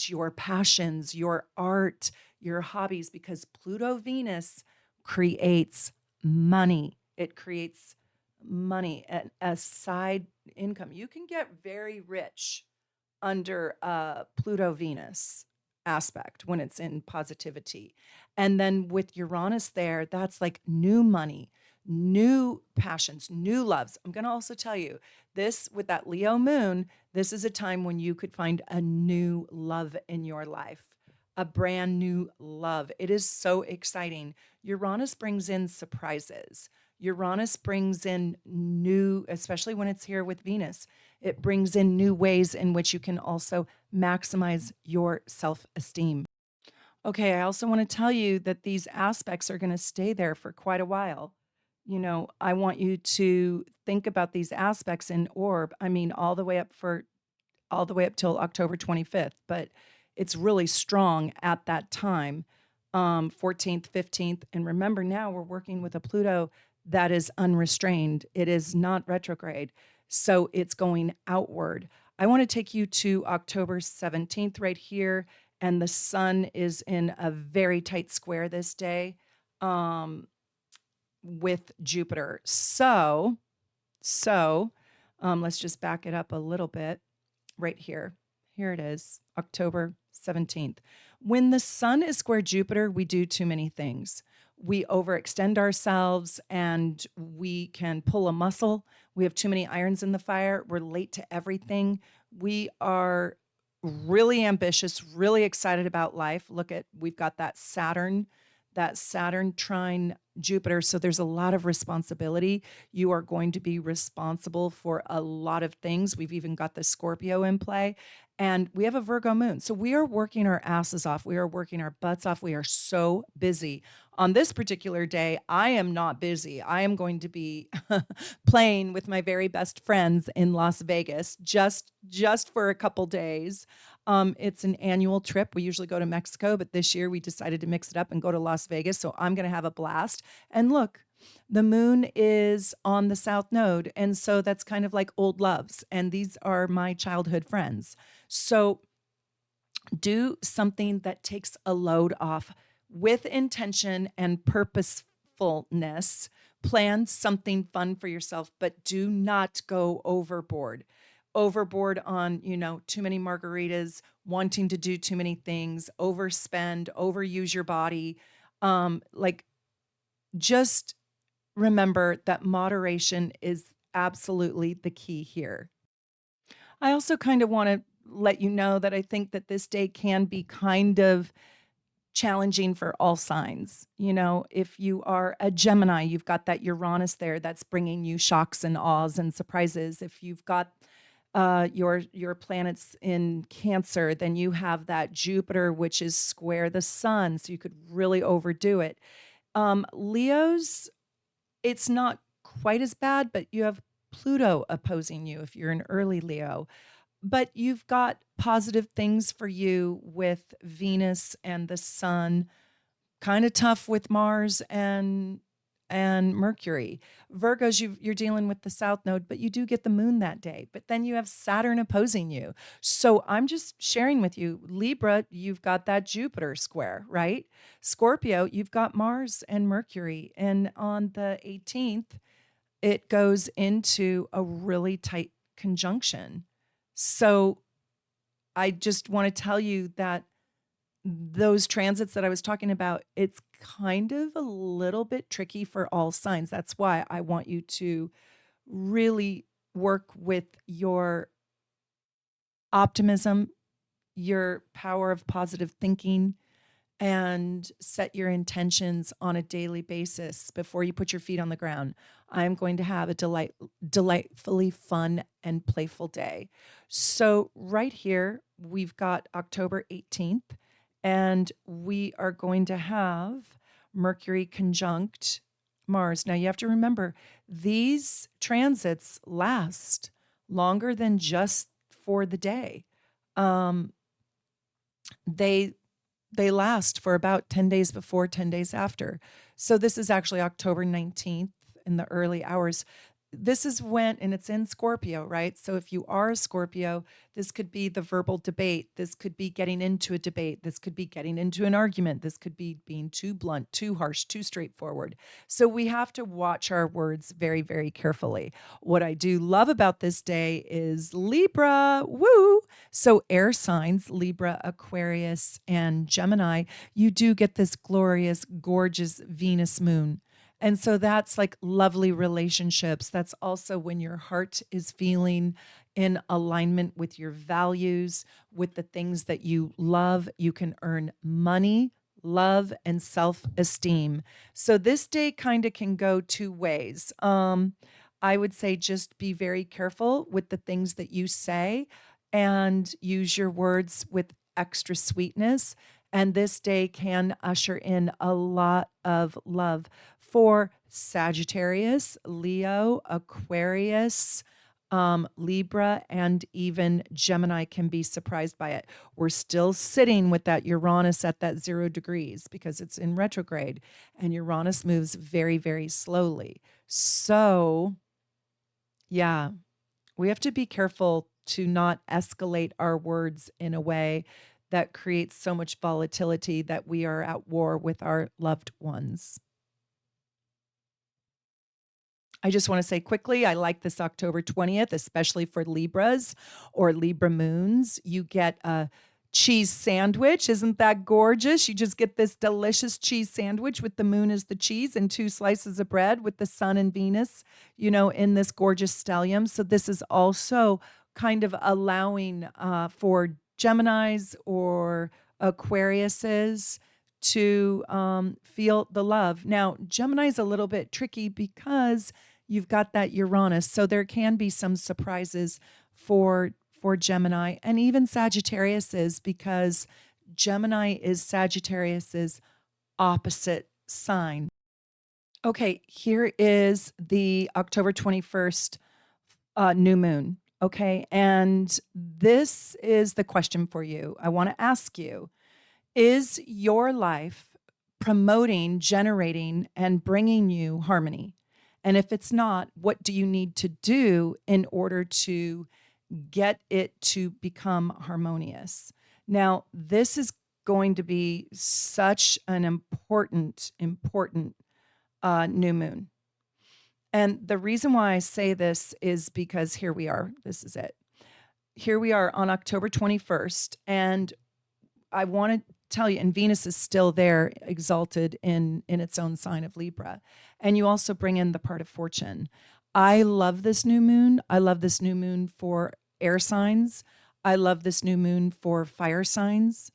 your passions, your art, your hobbies, because Pluto Venus creates money. It creates money and a side income. You can get very rich under Pluto Venus aspect when it's in positivity. And then with Uranus there, that's like new money, new passions, new loves. I'm going to also tell you this with that Leo moon, this is a time when you could find a new love in your life, a brand new love. It is so exciting. Uranus brings in surprises. Uranus brings in new, especially when it's here with Venus, it brings in new ways in which you can also maximize your self-esteem. Okay, I also want to tell you that these aspects are going to stay there for quite a while. I want you to think about these aspects in orb. I mean, all the way up till October 25th, but it's really strong at that time, 14th, 15th. And remember, now we're working with a Pluto that is unrestrained. It is not retrograde. So it's going outward. I want to take you to October 17th right here. And the sun is in a very tight square this day with Jupiter. So let's just back it up a little bit right here. Here it is, October 17th. When the sun is square Jupiter, we do too many things. We overextend ourselves and we can pull a muscle. We have too many irons in the fire. We're late to everything. We are really ambitious, really excited about life. We've got that Saturn trine Jupiter. So there's a lot of responsibility. You are going to be responsible for a lot of things. We've even got the Scorpio in play. And we have a Virgo moon. So we are working our asses off. We are working our butts off. We are so busy. On this particular day, I am not busy. I am going to be playing with my very best friends in Las Vegas just for a couple days. It's an annual trip. We usually go to Mexico, but this year we decided to mix it up and go to Las Vegas. So I'm going to have a blast. And look, the moon is on the south node. And so that's kind of like old loves. And these are my childhood friends. So do something that takes a load off with intention and purposefulness. Plan something fun for yourself, but do not go overboard. Overboard on, too many margaritas, wanting to do too many things, overspend, overuse your body. Just remember that moderation is absolutely the key here. I also kind of want to let you know that I think that this day can be kind of challenging for all signs. You know, if you are a Gemini, you've got that Uranus there that's bringing you shocks and awes and surprises. If you've got your planets in Cancer, then you have that Jupiter, which is square the sun, so you could really overdo it. Leos, it's not quite as bad, but you have Pluto opposing you if you're an early Leo. But you've got positive things for you with Venus and the sun, kind of tough with Mars and Mercury. Virgos, you're dealing with the South Node, but you do get the moon that day. But then you have Saturn opposing you. So I'm just sharing with you, Libra, you've got that Jupiter square, right? Scorpio, you've got Mars and Mercury. And on the 18th, it goes into a really tight conjunction. So I just want to tell you that those transits that I was talking about, it's kind of a little bit tricky for all signs. That's why I want you to really work with your optimism, your power of positive thinking, and set your intentions on a daily basis before you put your feet on the ground. I'm going to have a delightfully fun and playful day. So right here, we've got October 18th, and we are going to have Mercury conjunct Mars. Now you have to remember, these transits last longer than just for the day. They last for about 10 days before, 10 days after. So this is actually October 19th in the early hours. This is when, and it's in Scorpio, right? So if you are a Scorpio, this could be the verbal debate. This could be getting into a debate. This could be getting into an argument. This could be being too blunt, too harsh, too straightforward. So we have to watch our words very, very carefully. What I do love about this day is Libra, woo! So air signs, Libra, Aquarius, and Gemini, you do get this glorious, gorgeous Venus moon. And so that's like lovely relationships. That's also when your heart is feeling in alignment with your values, with the things that you love. You can earn money, love, and self-esteem. So this day kind of can go two ways. I would say just be very careful with the things that you say and use your words with extra sweetness. And this day can usher in a lot of love for Sagittarius, Leo, Aquarius, Libra, and even Gemini can be surprised by it. We're still sitting with that Uranus at that 0 degrees because it's in retrograde, and Uranus moves very, very slowly. So, yeah, we have to be careful to not escalate our words in a way that creates so much volatility that we are at war with our loved ones. I just want to say quickly, I like this October 20th, especially for Libras or Libra moons. You get a cheese sandwich. Isn't that gorgeous? You just get this delicious cheese sandwich with the moon as the cheese and 2 slices of bread with the sun and Venus, you know, in this gorgeous stellium. So this is also kind of allowing for Geminis or Aquariuses to feel the love. Now, Gemini is a little bit tricky because you've got that Uranus, so there can be some surprises for Gemini and even Sagittarius's, because Gemini is Sagittarius's opposite sign. Okay, here is the October 21st new moon. Okay, and this is the question for you. I want to ask you, is your life promoting, generating, and bringing you harmony? And if it's not, what do you need to do in order to get it to become harmonious? Now, this is going to be such an important new moon. And the reason why I say this is because here we are. This is it. Here we are on October 21st. And I want to tell you, and Venus is still there, exalted in its own sign of Libra. And you also bring in the part of fortune. I love this new moon. I love this new moon for air signs. I love this new moon for fire signs.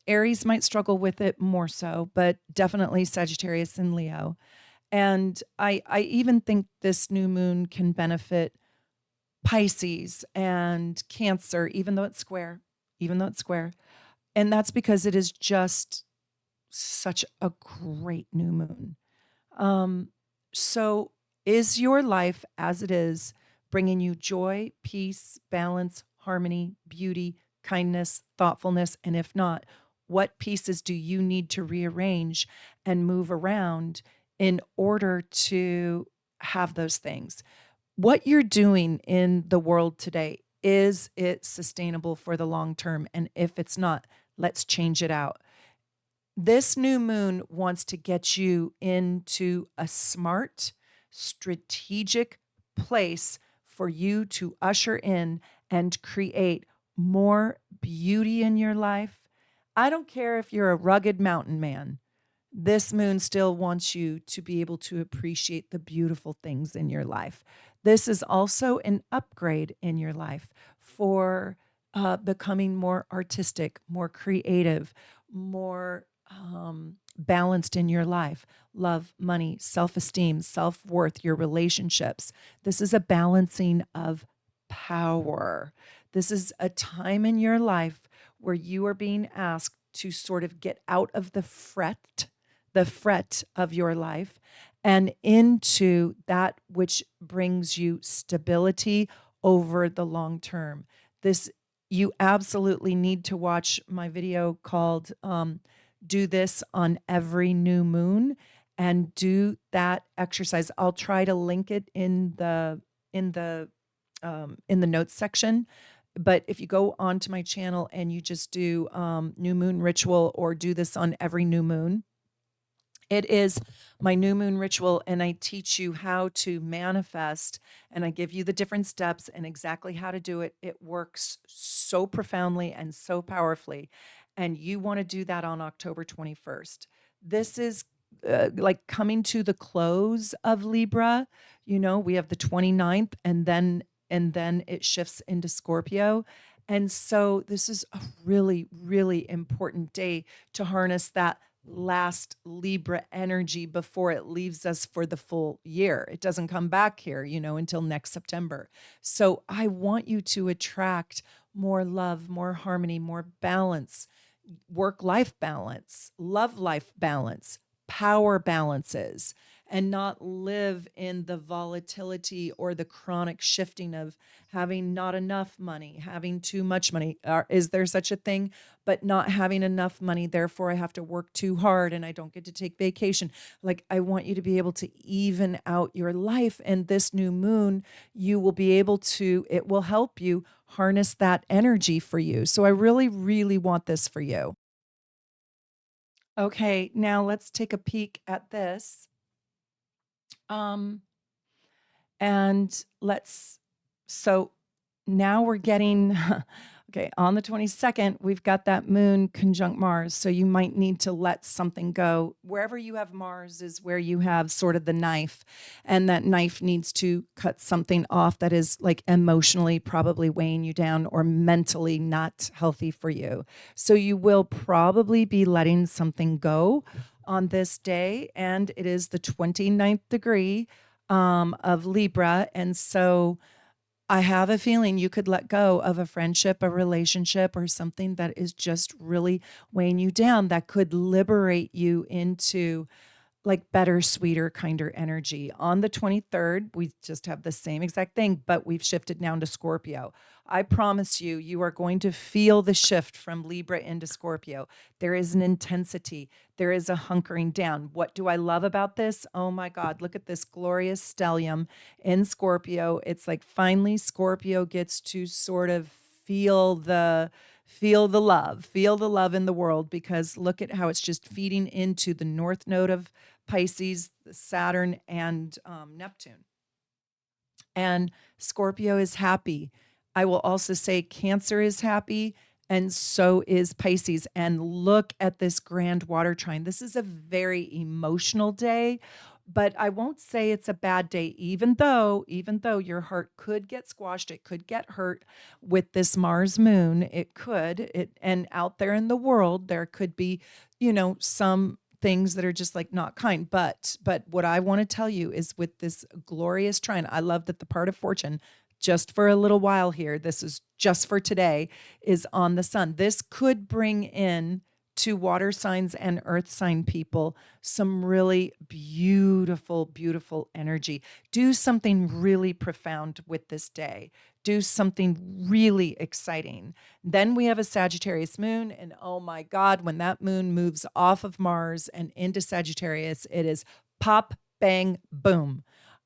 Aries might struggle with it more so, but definitely Sagittarius and Leo. And I even think this new moon can benefit Pisces and Cancer, even though it's square, even though it's square. And that's because it is just such a great new moon. Um, so, is your life as it is bringing you joy, peace, balance, harmony, beauty, kindness, thoughtfulness? And if not, what pieces do you need to rearrange and move around in order to have those things? What you're doing in the world today, is it sustainable for the long term? And if it's not, let's change it out. This new moon wants to get you into a smart, strategic place for you to usher in and create more beauty in your life. I don't care if you're a rugged mountain man. This moon still wants you to be able to appreciate the beautiful things in your life. This is also an upgrade in your life for becoming more artistic, more creative, more balanced in your life. Love, money, self esteem, self worth, your relationships. This is a balancing of power. This is a time in your life where you are being asked to sort of get out of the fret of your life and into that which brings you stability over the long term. This, you absolutely need to watch my video called Do This on Every New Moon and do that exercise. I'll try to link it in the notes section. But if you go onto my channel and you just do new moon ritual or do this on every new moon, it is my new moon ritual, and I teach you how to manifest, and I give you the different steps and exactly how to do it. It works so profoundly and so powerfully. And you want to do that on October 21st. This is like coming to the close of Libra. You know, we have the 29th, and then it shifts into Scorpio. And so this is a really, really important day to harness that last Libra energy before it leaves us for the full year. It doesn't come back here, until next September. So I want you to attract more love, more harmony, more balance, work life balance, love life balance, power balances, and not live in the volatility or the chronic shifting of having not enough money, having too much money. Is there such a thing? But not having enough money, therefore I have to work too hard and I don't get to take vacation. Like, I want you to be able to even out your life. And this new moon, you will be able to, it will help you harness that energy for you. So I really, really want this for you. Okay, now let's take a peek at this. Um, and so now we're getting, okay, on the 22nd, we've got that moon conjunct Mars. So you might need to let something go. Wherever you have Mars is where you have sort of the knife, and that knife needs to cut something off that is like emotionally probably weighing you down or mentally not healthy for you. So you will probably be letting something go on this day, and it is the 29th degree of Libra. And so I have a feeling you could let go of a friendship, a relationship, or something that is just really weighing you down that could liberate you into like better, sweeter, kinder energy. On the 23rd, we just have the same exact thing, but we've shifted now to Scorpio. I promise you, you are going to feel the shift from Libra into Scorpio. There is an intensity. There is a hunkering down. What do I love about this? Oh my God, look at this glorious stellium in Scorpio. It's like finally Scorpio gets to sort of feel the love in the world, because look at how it's just feeding into the north node of Pisces, Saturn, and Neptune. And Scorpio is happy. I will also say Cancer is happy, and so is Pisces. And look at this grand water trine. This is a very emotional day, But I won't say it's a bad day, even though your heart could get squashed, it could get hurt with this Mars moon. It could. And out there in the world, there could be, some things that are just like not kind. But what I want to tell you is with this glorious trine, I love that the part of fortune, just for a little while here, this is just for today, is on the sun. This could bring in to water signs and earth sign people some really beautiful, beautiful energy. Do something really profound with this day. Do something really exciting. Then we have a Sagittarius moon. And oh my God, when that moon moves off of Mars and into Sagittarius, it is pop, bang, boom.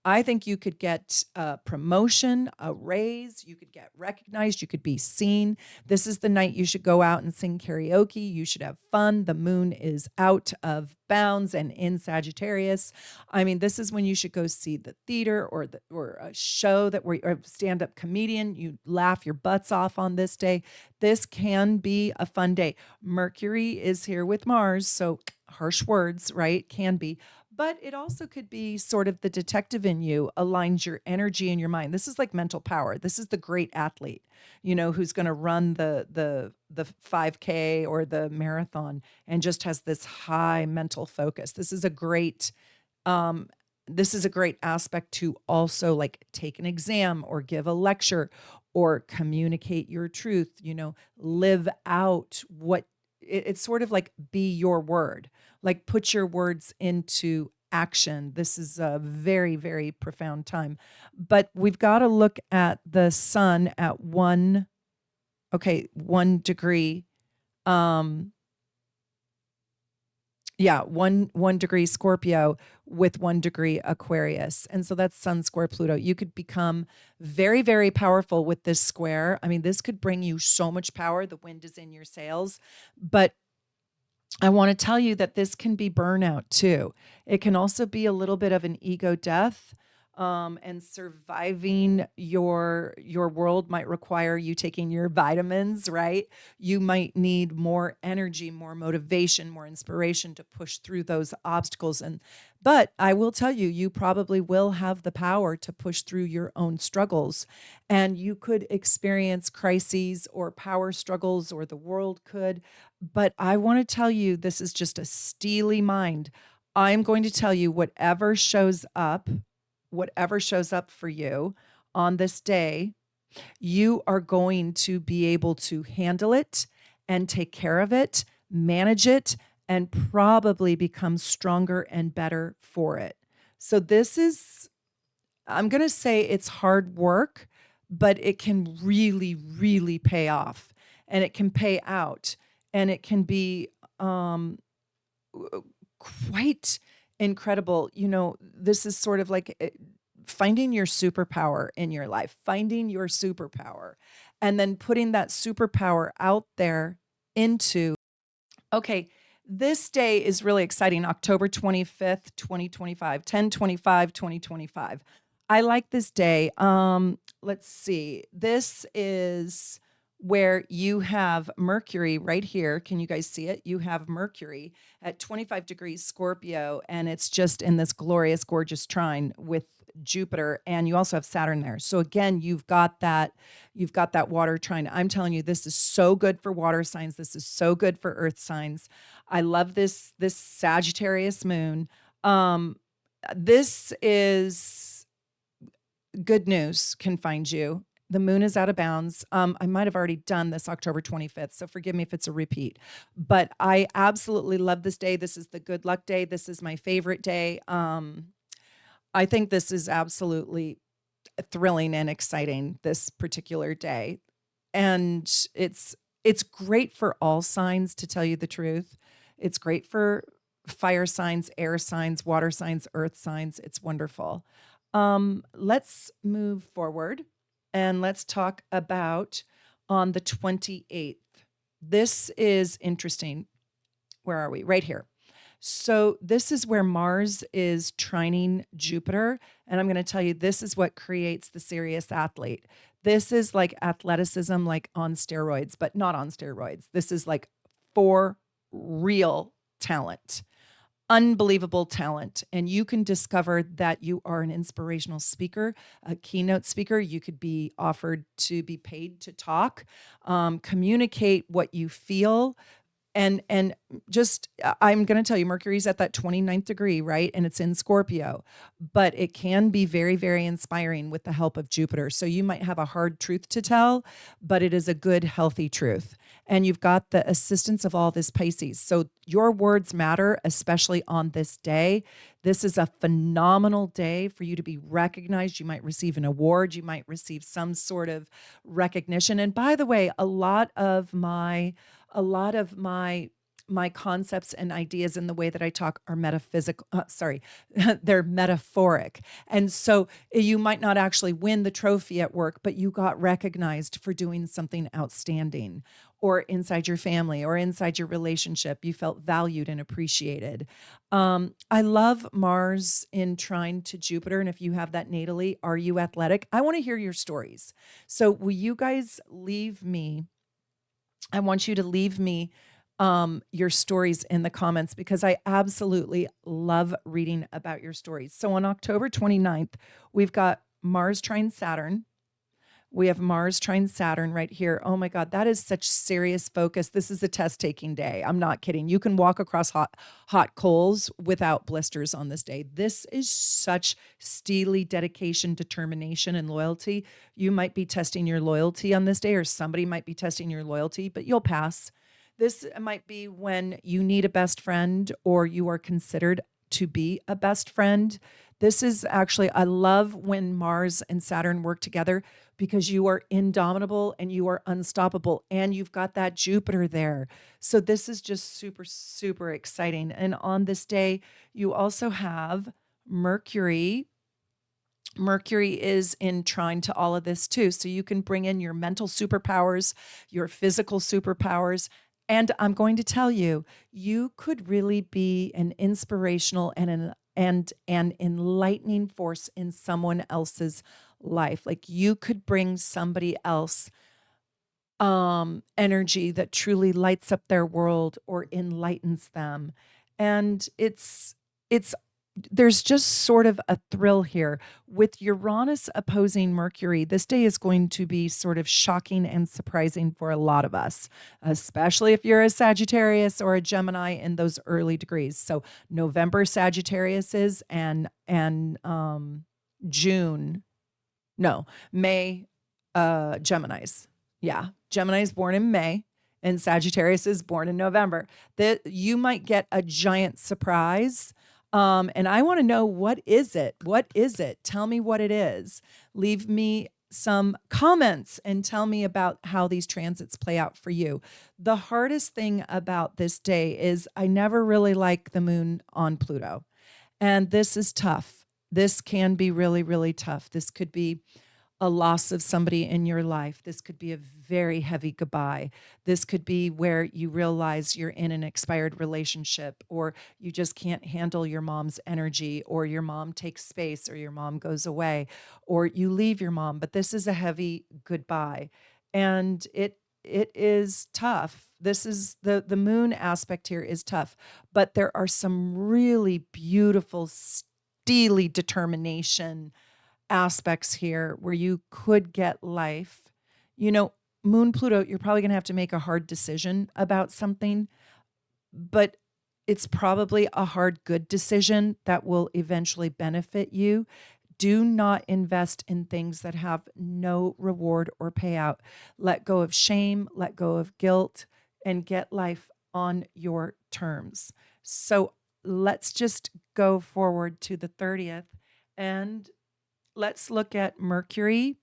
I think you could get a promotion, a raise, you could get recognized, you could be seen. This is the night you should go out and sing karaoke. You should have fun. The moon is out of bounds and in Sagittarius. I mean, this is when you should go see the theater or a show or a stand-up comedian. You laugh your butts off on this day. This can be a fun day. Mercury is here with Mars, so harsh words, right? Can be. But it also could be sort of the detective in you aligns your energy and your mind. This is like mental power. This is the great athlete, who's going to run the 5K or the marathon and just has this high mental focus. Um this is a great aspect to also like take an exam or give a lecture or communicate your truth, live out it's sort of like be your word, like put your words into action. This is a very, very profound time. But we've got to look at the sun at 1 degree. Um, yeah, one degree Scorpio with 1 degree Aquarius. And so that's Sun square Pluto. You could become very, very powerful with this square. I mean, this could bring you so much power. The wind is in your sails. But I want to tell you that this can be burnout too. It can also be a little bit of an ego death. And surviving your world might require you taking your vitamins, right? You might need more energy, more motivation, more inspiration to push through those obstacles. But I will tell you, you probably will have the power to push through your own struggles. And you could experience crises or power struggles, or the world could. But I want to tell you, this is just a steely mind. I'm going to tell you whatever shows up for you on this day, you are going to be able to handle it and take care of it, manage it, and probably become stronger and better for it. So I'm going to say it's hard work, but it can really, really pay off and it can pay out and it can be quite incredible. This is sort of like finding your superpower in your life, finding your superpower, and then putting that superpower out there into, okay, this day is really exciting. October 25th, 2025, 10/25, 2025. I like this day. Let's see. This is where you have Mercury right here. Can you guys see it? You have Mercury at 25 degrees Scorpio, and it's just in this glorious, gorgeous trine with Jupiter, and you also have Saturn there. So again, you've got that water trine. I'm telling you, this is so good for water signs. This is so good for earth signs. I love this Sagittarius moon. This is good news can find you. The moon is out of bounds. I might have already done this October 25th, so forgive me if it's a repeat. But I absolutely love this day. This is the good luck day. This is my favorite day. I think this is absolutely thrilling and exciting, this particular day. And it's great for all signs, to tell you the truth. It's great for fire signs, air signs, water signs, earth signs. It's wonderful. Let's move forward and let's talk about on the 28th. This is interesting. Where are we? Right here. So this is where Mars is trining Jupiter. And I'm going to tell you, this is what creates the serious athlete. This is like athleticism, like on steroids, but not on steroids. This is like for real talent. unbelievable talent, and you can discover that you are an inspirational speaker, a keynote speaker. You could be offered to be paid to talk, communicate what you feel, and just I'm going to tell you, Mercury's at that 29th degree, right? And it's in Scorpio, but it can be very, very inspiring with the help of Jupiter. So you might have a hard truth to tell, but it is a good, healthy truth. And you've got the assistance of all this Pisces. So your words matter, especially on this day. This is a phenomenal day for you to be recognized. You might receive an award. You might receive some sort of recognition. And by the way, a lot of my concepts and ideas in the way that I talk are metaphysical. Sorry, they're metaphoric. And so you might not actually win the trophy at work, but you got recognized for doing something outstanding, or inside your family or inside your relationship. You felt valued and appreciated. I love Mars in trine to Jupiter. And if you have that natally, are you athletic? I want to hear your stories. So will you guys leave me? I want you to leave me your stories in the comments, because I absolutely love reading about your stories. So on October 29th, we've got Mars trine Saturn. We have Mars trine Saturn right here. Oh my God, that is such serious focus. This is a test taking day. I'm not kidding. You can walk across hot coals without blisters on this day. This is such steely dedication, determination, and loyalty. You might be testing your loyalty on this day, or somebody might be testing your loyalty, but you'll pass. This might be when you need a best friend, or you are considered to be a best friend. This is actually, I love when Mars and Saturn work together, because you are indomitable and you are unstoppable, and you've got that Jupiter there. So this is just super, super exciting. And on this day, you also have Mercury. Mercury is in trine to all of this too. So you can bring in your mental superpowers, your physical superpowers. And I'm going to tell you, you could really be an inspirational and an enlightening force in someone else's life. Like, you could bring somebody else energy that truly lights up their world or enlightens them. And it's there's just sort of a thrill here. With Uranus opposing Mercury, this day is going to be sort of shocking and surprising for a lot of us, especially if you're a Sagittarius or a Gemini in those early degrees. So November Sagittariuses and June, no, May Geminis. Yeah, Gemini's born in May and Sagittarius is born in November. That you might get a giant surprise. And I want to know, what is it? What is it? Tell me what it is. Leave me some comments and tell me about how these transits play out for you. The hardest thing about this day is I never really like the moon on Pluto. And this is tough. This can be really, really tough. This could be a loss of somebody in your life. This could be a very heavy goodbye. This could be where you realize you're in an expired relationship, or you just can't handle your mom's energy, or your mom takes space, or your mom goes away, or you leave your mom. But this is a heavy goodbye. And it is tough. This is the moon aspect here is tough, but there are some really beautiful, steely determination aspects here where you could get life. You know, Moon Pluto, you're probably going to have to make a hard decision about something, but it's probably a hard, good decision that will eventually benefit you. Do not invest in things that have no reward or payout. Let go of shame, let go of guilt, and get life on your terms. So let's just go forward to the 30th, and let's look at Mercury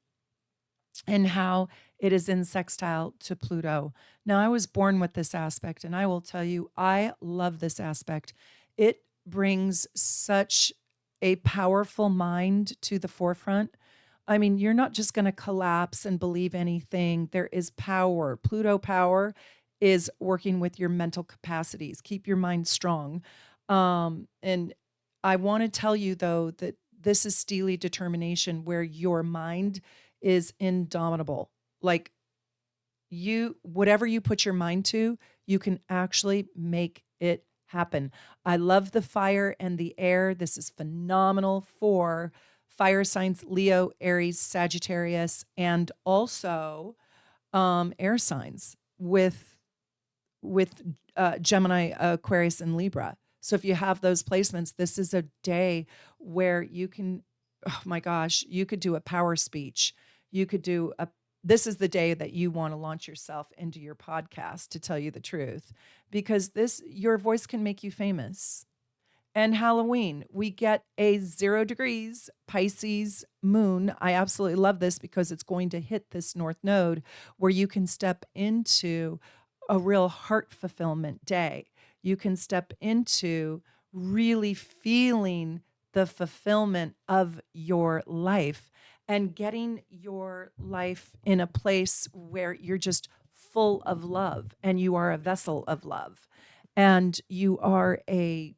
and how it is in sextile to Pluto. Now, I was born with this aspect, and I will tell you, I love this aspect. It brings such a powerful mind to the forefront. I mean, you're not just going to collapse and believe anything. There is power. Pluto power is working with your mental capacities. Keep your mind strong. And I want to tell you, though, that this is steely determination where your mind is indomitable. Like, whatever you put your mind to, you can actually make it happen. I love the fire and the air. This is phenomenal for fire signs, Leo, Aries, Sagittarius, and also air signs with Gemini, Aquarius, and Libra. So if you have those placements, this is a day where you can, oh my gosh, you could do a power speech. You could do a, this is the day that you want to launch yourself into your podcast, to tell you the truth, because your voice can make you famous. And Halloween, we get a 0 degrees Pisces moon. I absolutely love this because it's going to hit this North Node where you can step into a real heart fulfillment day. You can step into really feeling the fulfillment of your life and getting your life in a place where you're just full of love and you are a vessel of love and you are a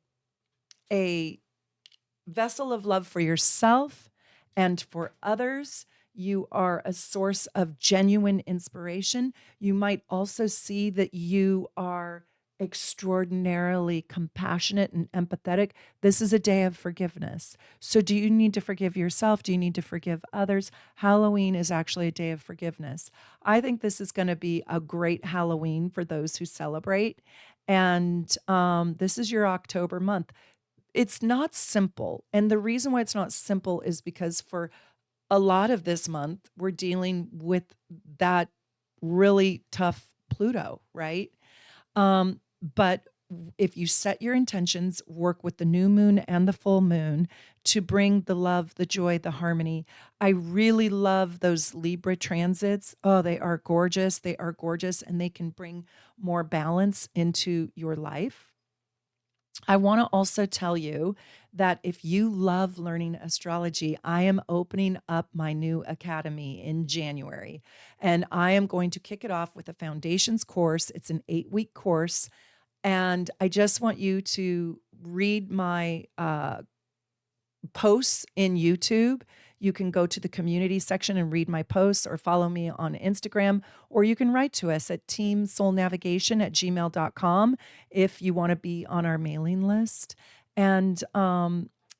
vessel of love for yourself and for others. You are a source of genuine inspiration. You might also see that you are extraordinarily compassionate and empathetic. This is a day of forgiveness. So, do you need to forgive yourself? Do you need to forgive others? Halloween is actually a day of forgiveness. I think this is going to be a great Halloween for those who celebrate. And this is your October month. It's not simple. And the reason why it's not simple is because for a lot of this month, we're dealing with that really tough Pluto, right? But if you set your intentions, work with the new moon and the full moon to bring the love, the joy, the harmony. I really love those Libra transits. Oh, they are gorgeous. They are gorgeous, and they can bring more balance into your life. I want to also tell you that if you love learning astrology, I am opening up my new academy in January, and I am going to kick it off with a foundations course. It's an 8-week course, and I just want you to read my posts in YouTube. You can go to the community section and read my posts or follow me on Instagram, or you can write to us at teamsoulnavigation@gmail.com if you want to be on our mailing list. And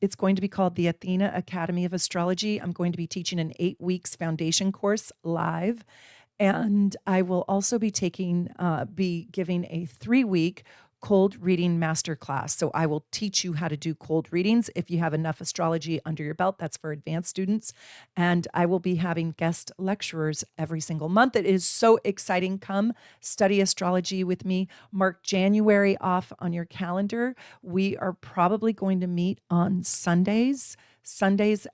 it's going to be called the Athena Academy of Astrology. I'm going to be teaching an 8 weeks foundation course live. And I will also be giving a 3-week cold reading masterclass. So I will teach you how to do cold readings. If you have enough astrology under your belt, that's for advanced students. And I will be having guest lecturers every single month. It is so exciting. Come study astrology with me. Mark January off on your calendar. We are probably going to meet on Sundays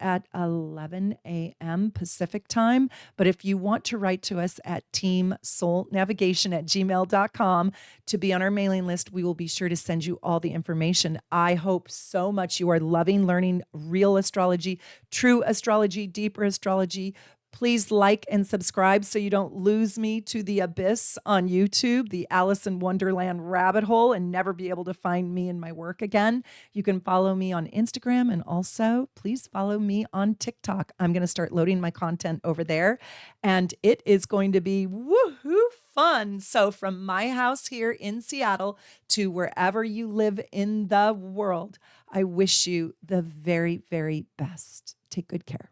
at 11 a.m. Pacific time. But if you want to write to us at teamsoulnavigation@gmail.com to be on our mailing list, we will be sure to send you all the information. I hope so much you are loving learning real astrology, true astrology, deeper astrology. Please like and subscribe so you don't lose me to the abyss on YouTube, the Alice in Wonderland rabbit hole, and never be able to find me and my work again. You can follow me on Instagram, and also please follow me on TikTok. I'm going to start loading my content over there, and it is going to be woohoo fun. So from my house here in Seattle to wherever you live in the world, I wish you the very, very best. Take good care.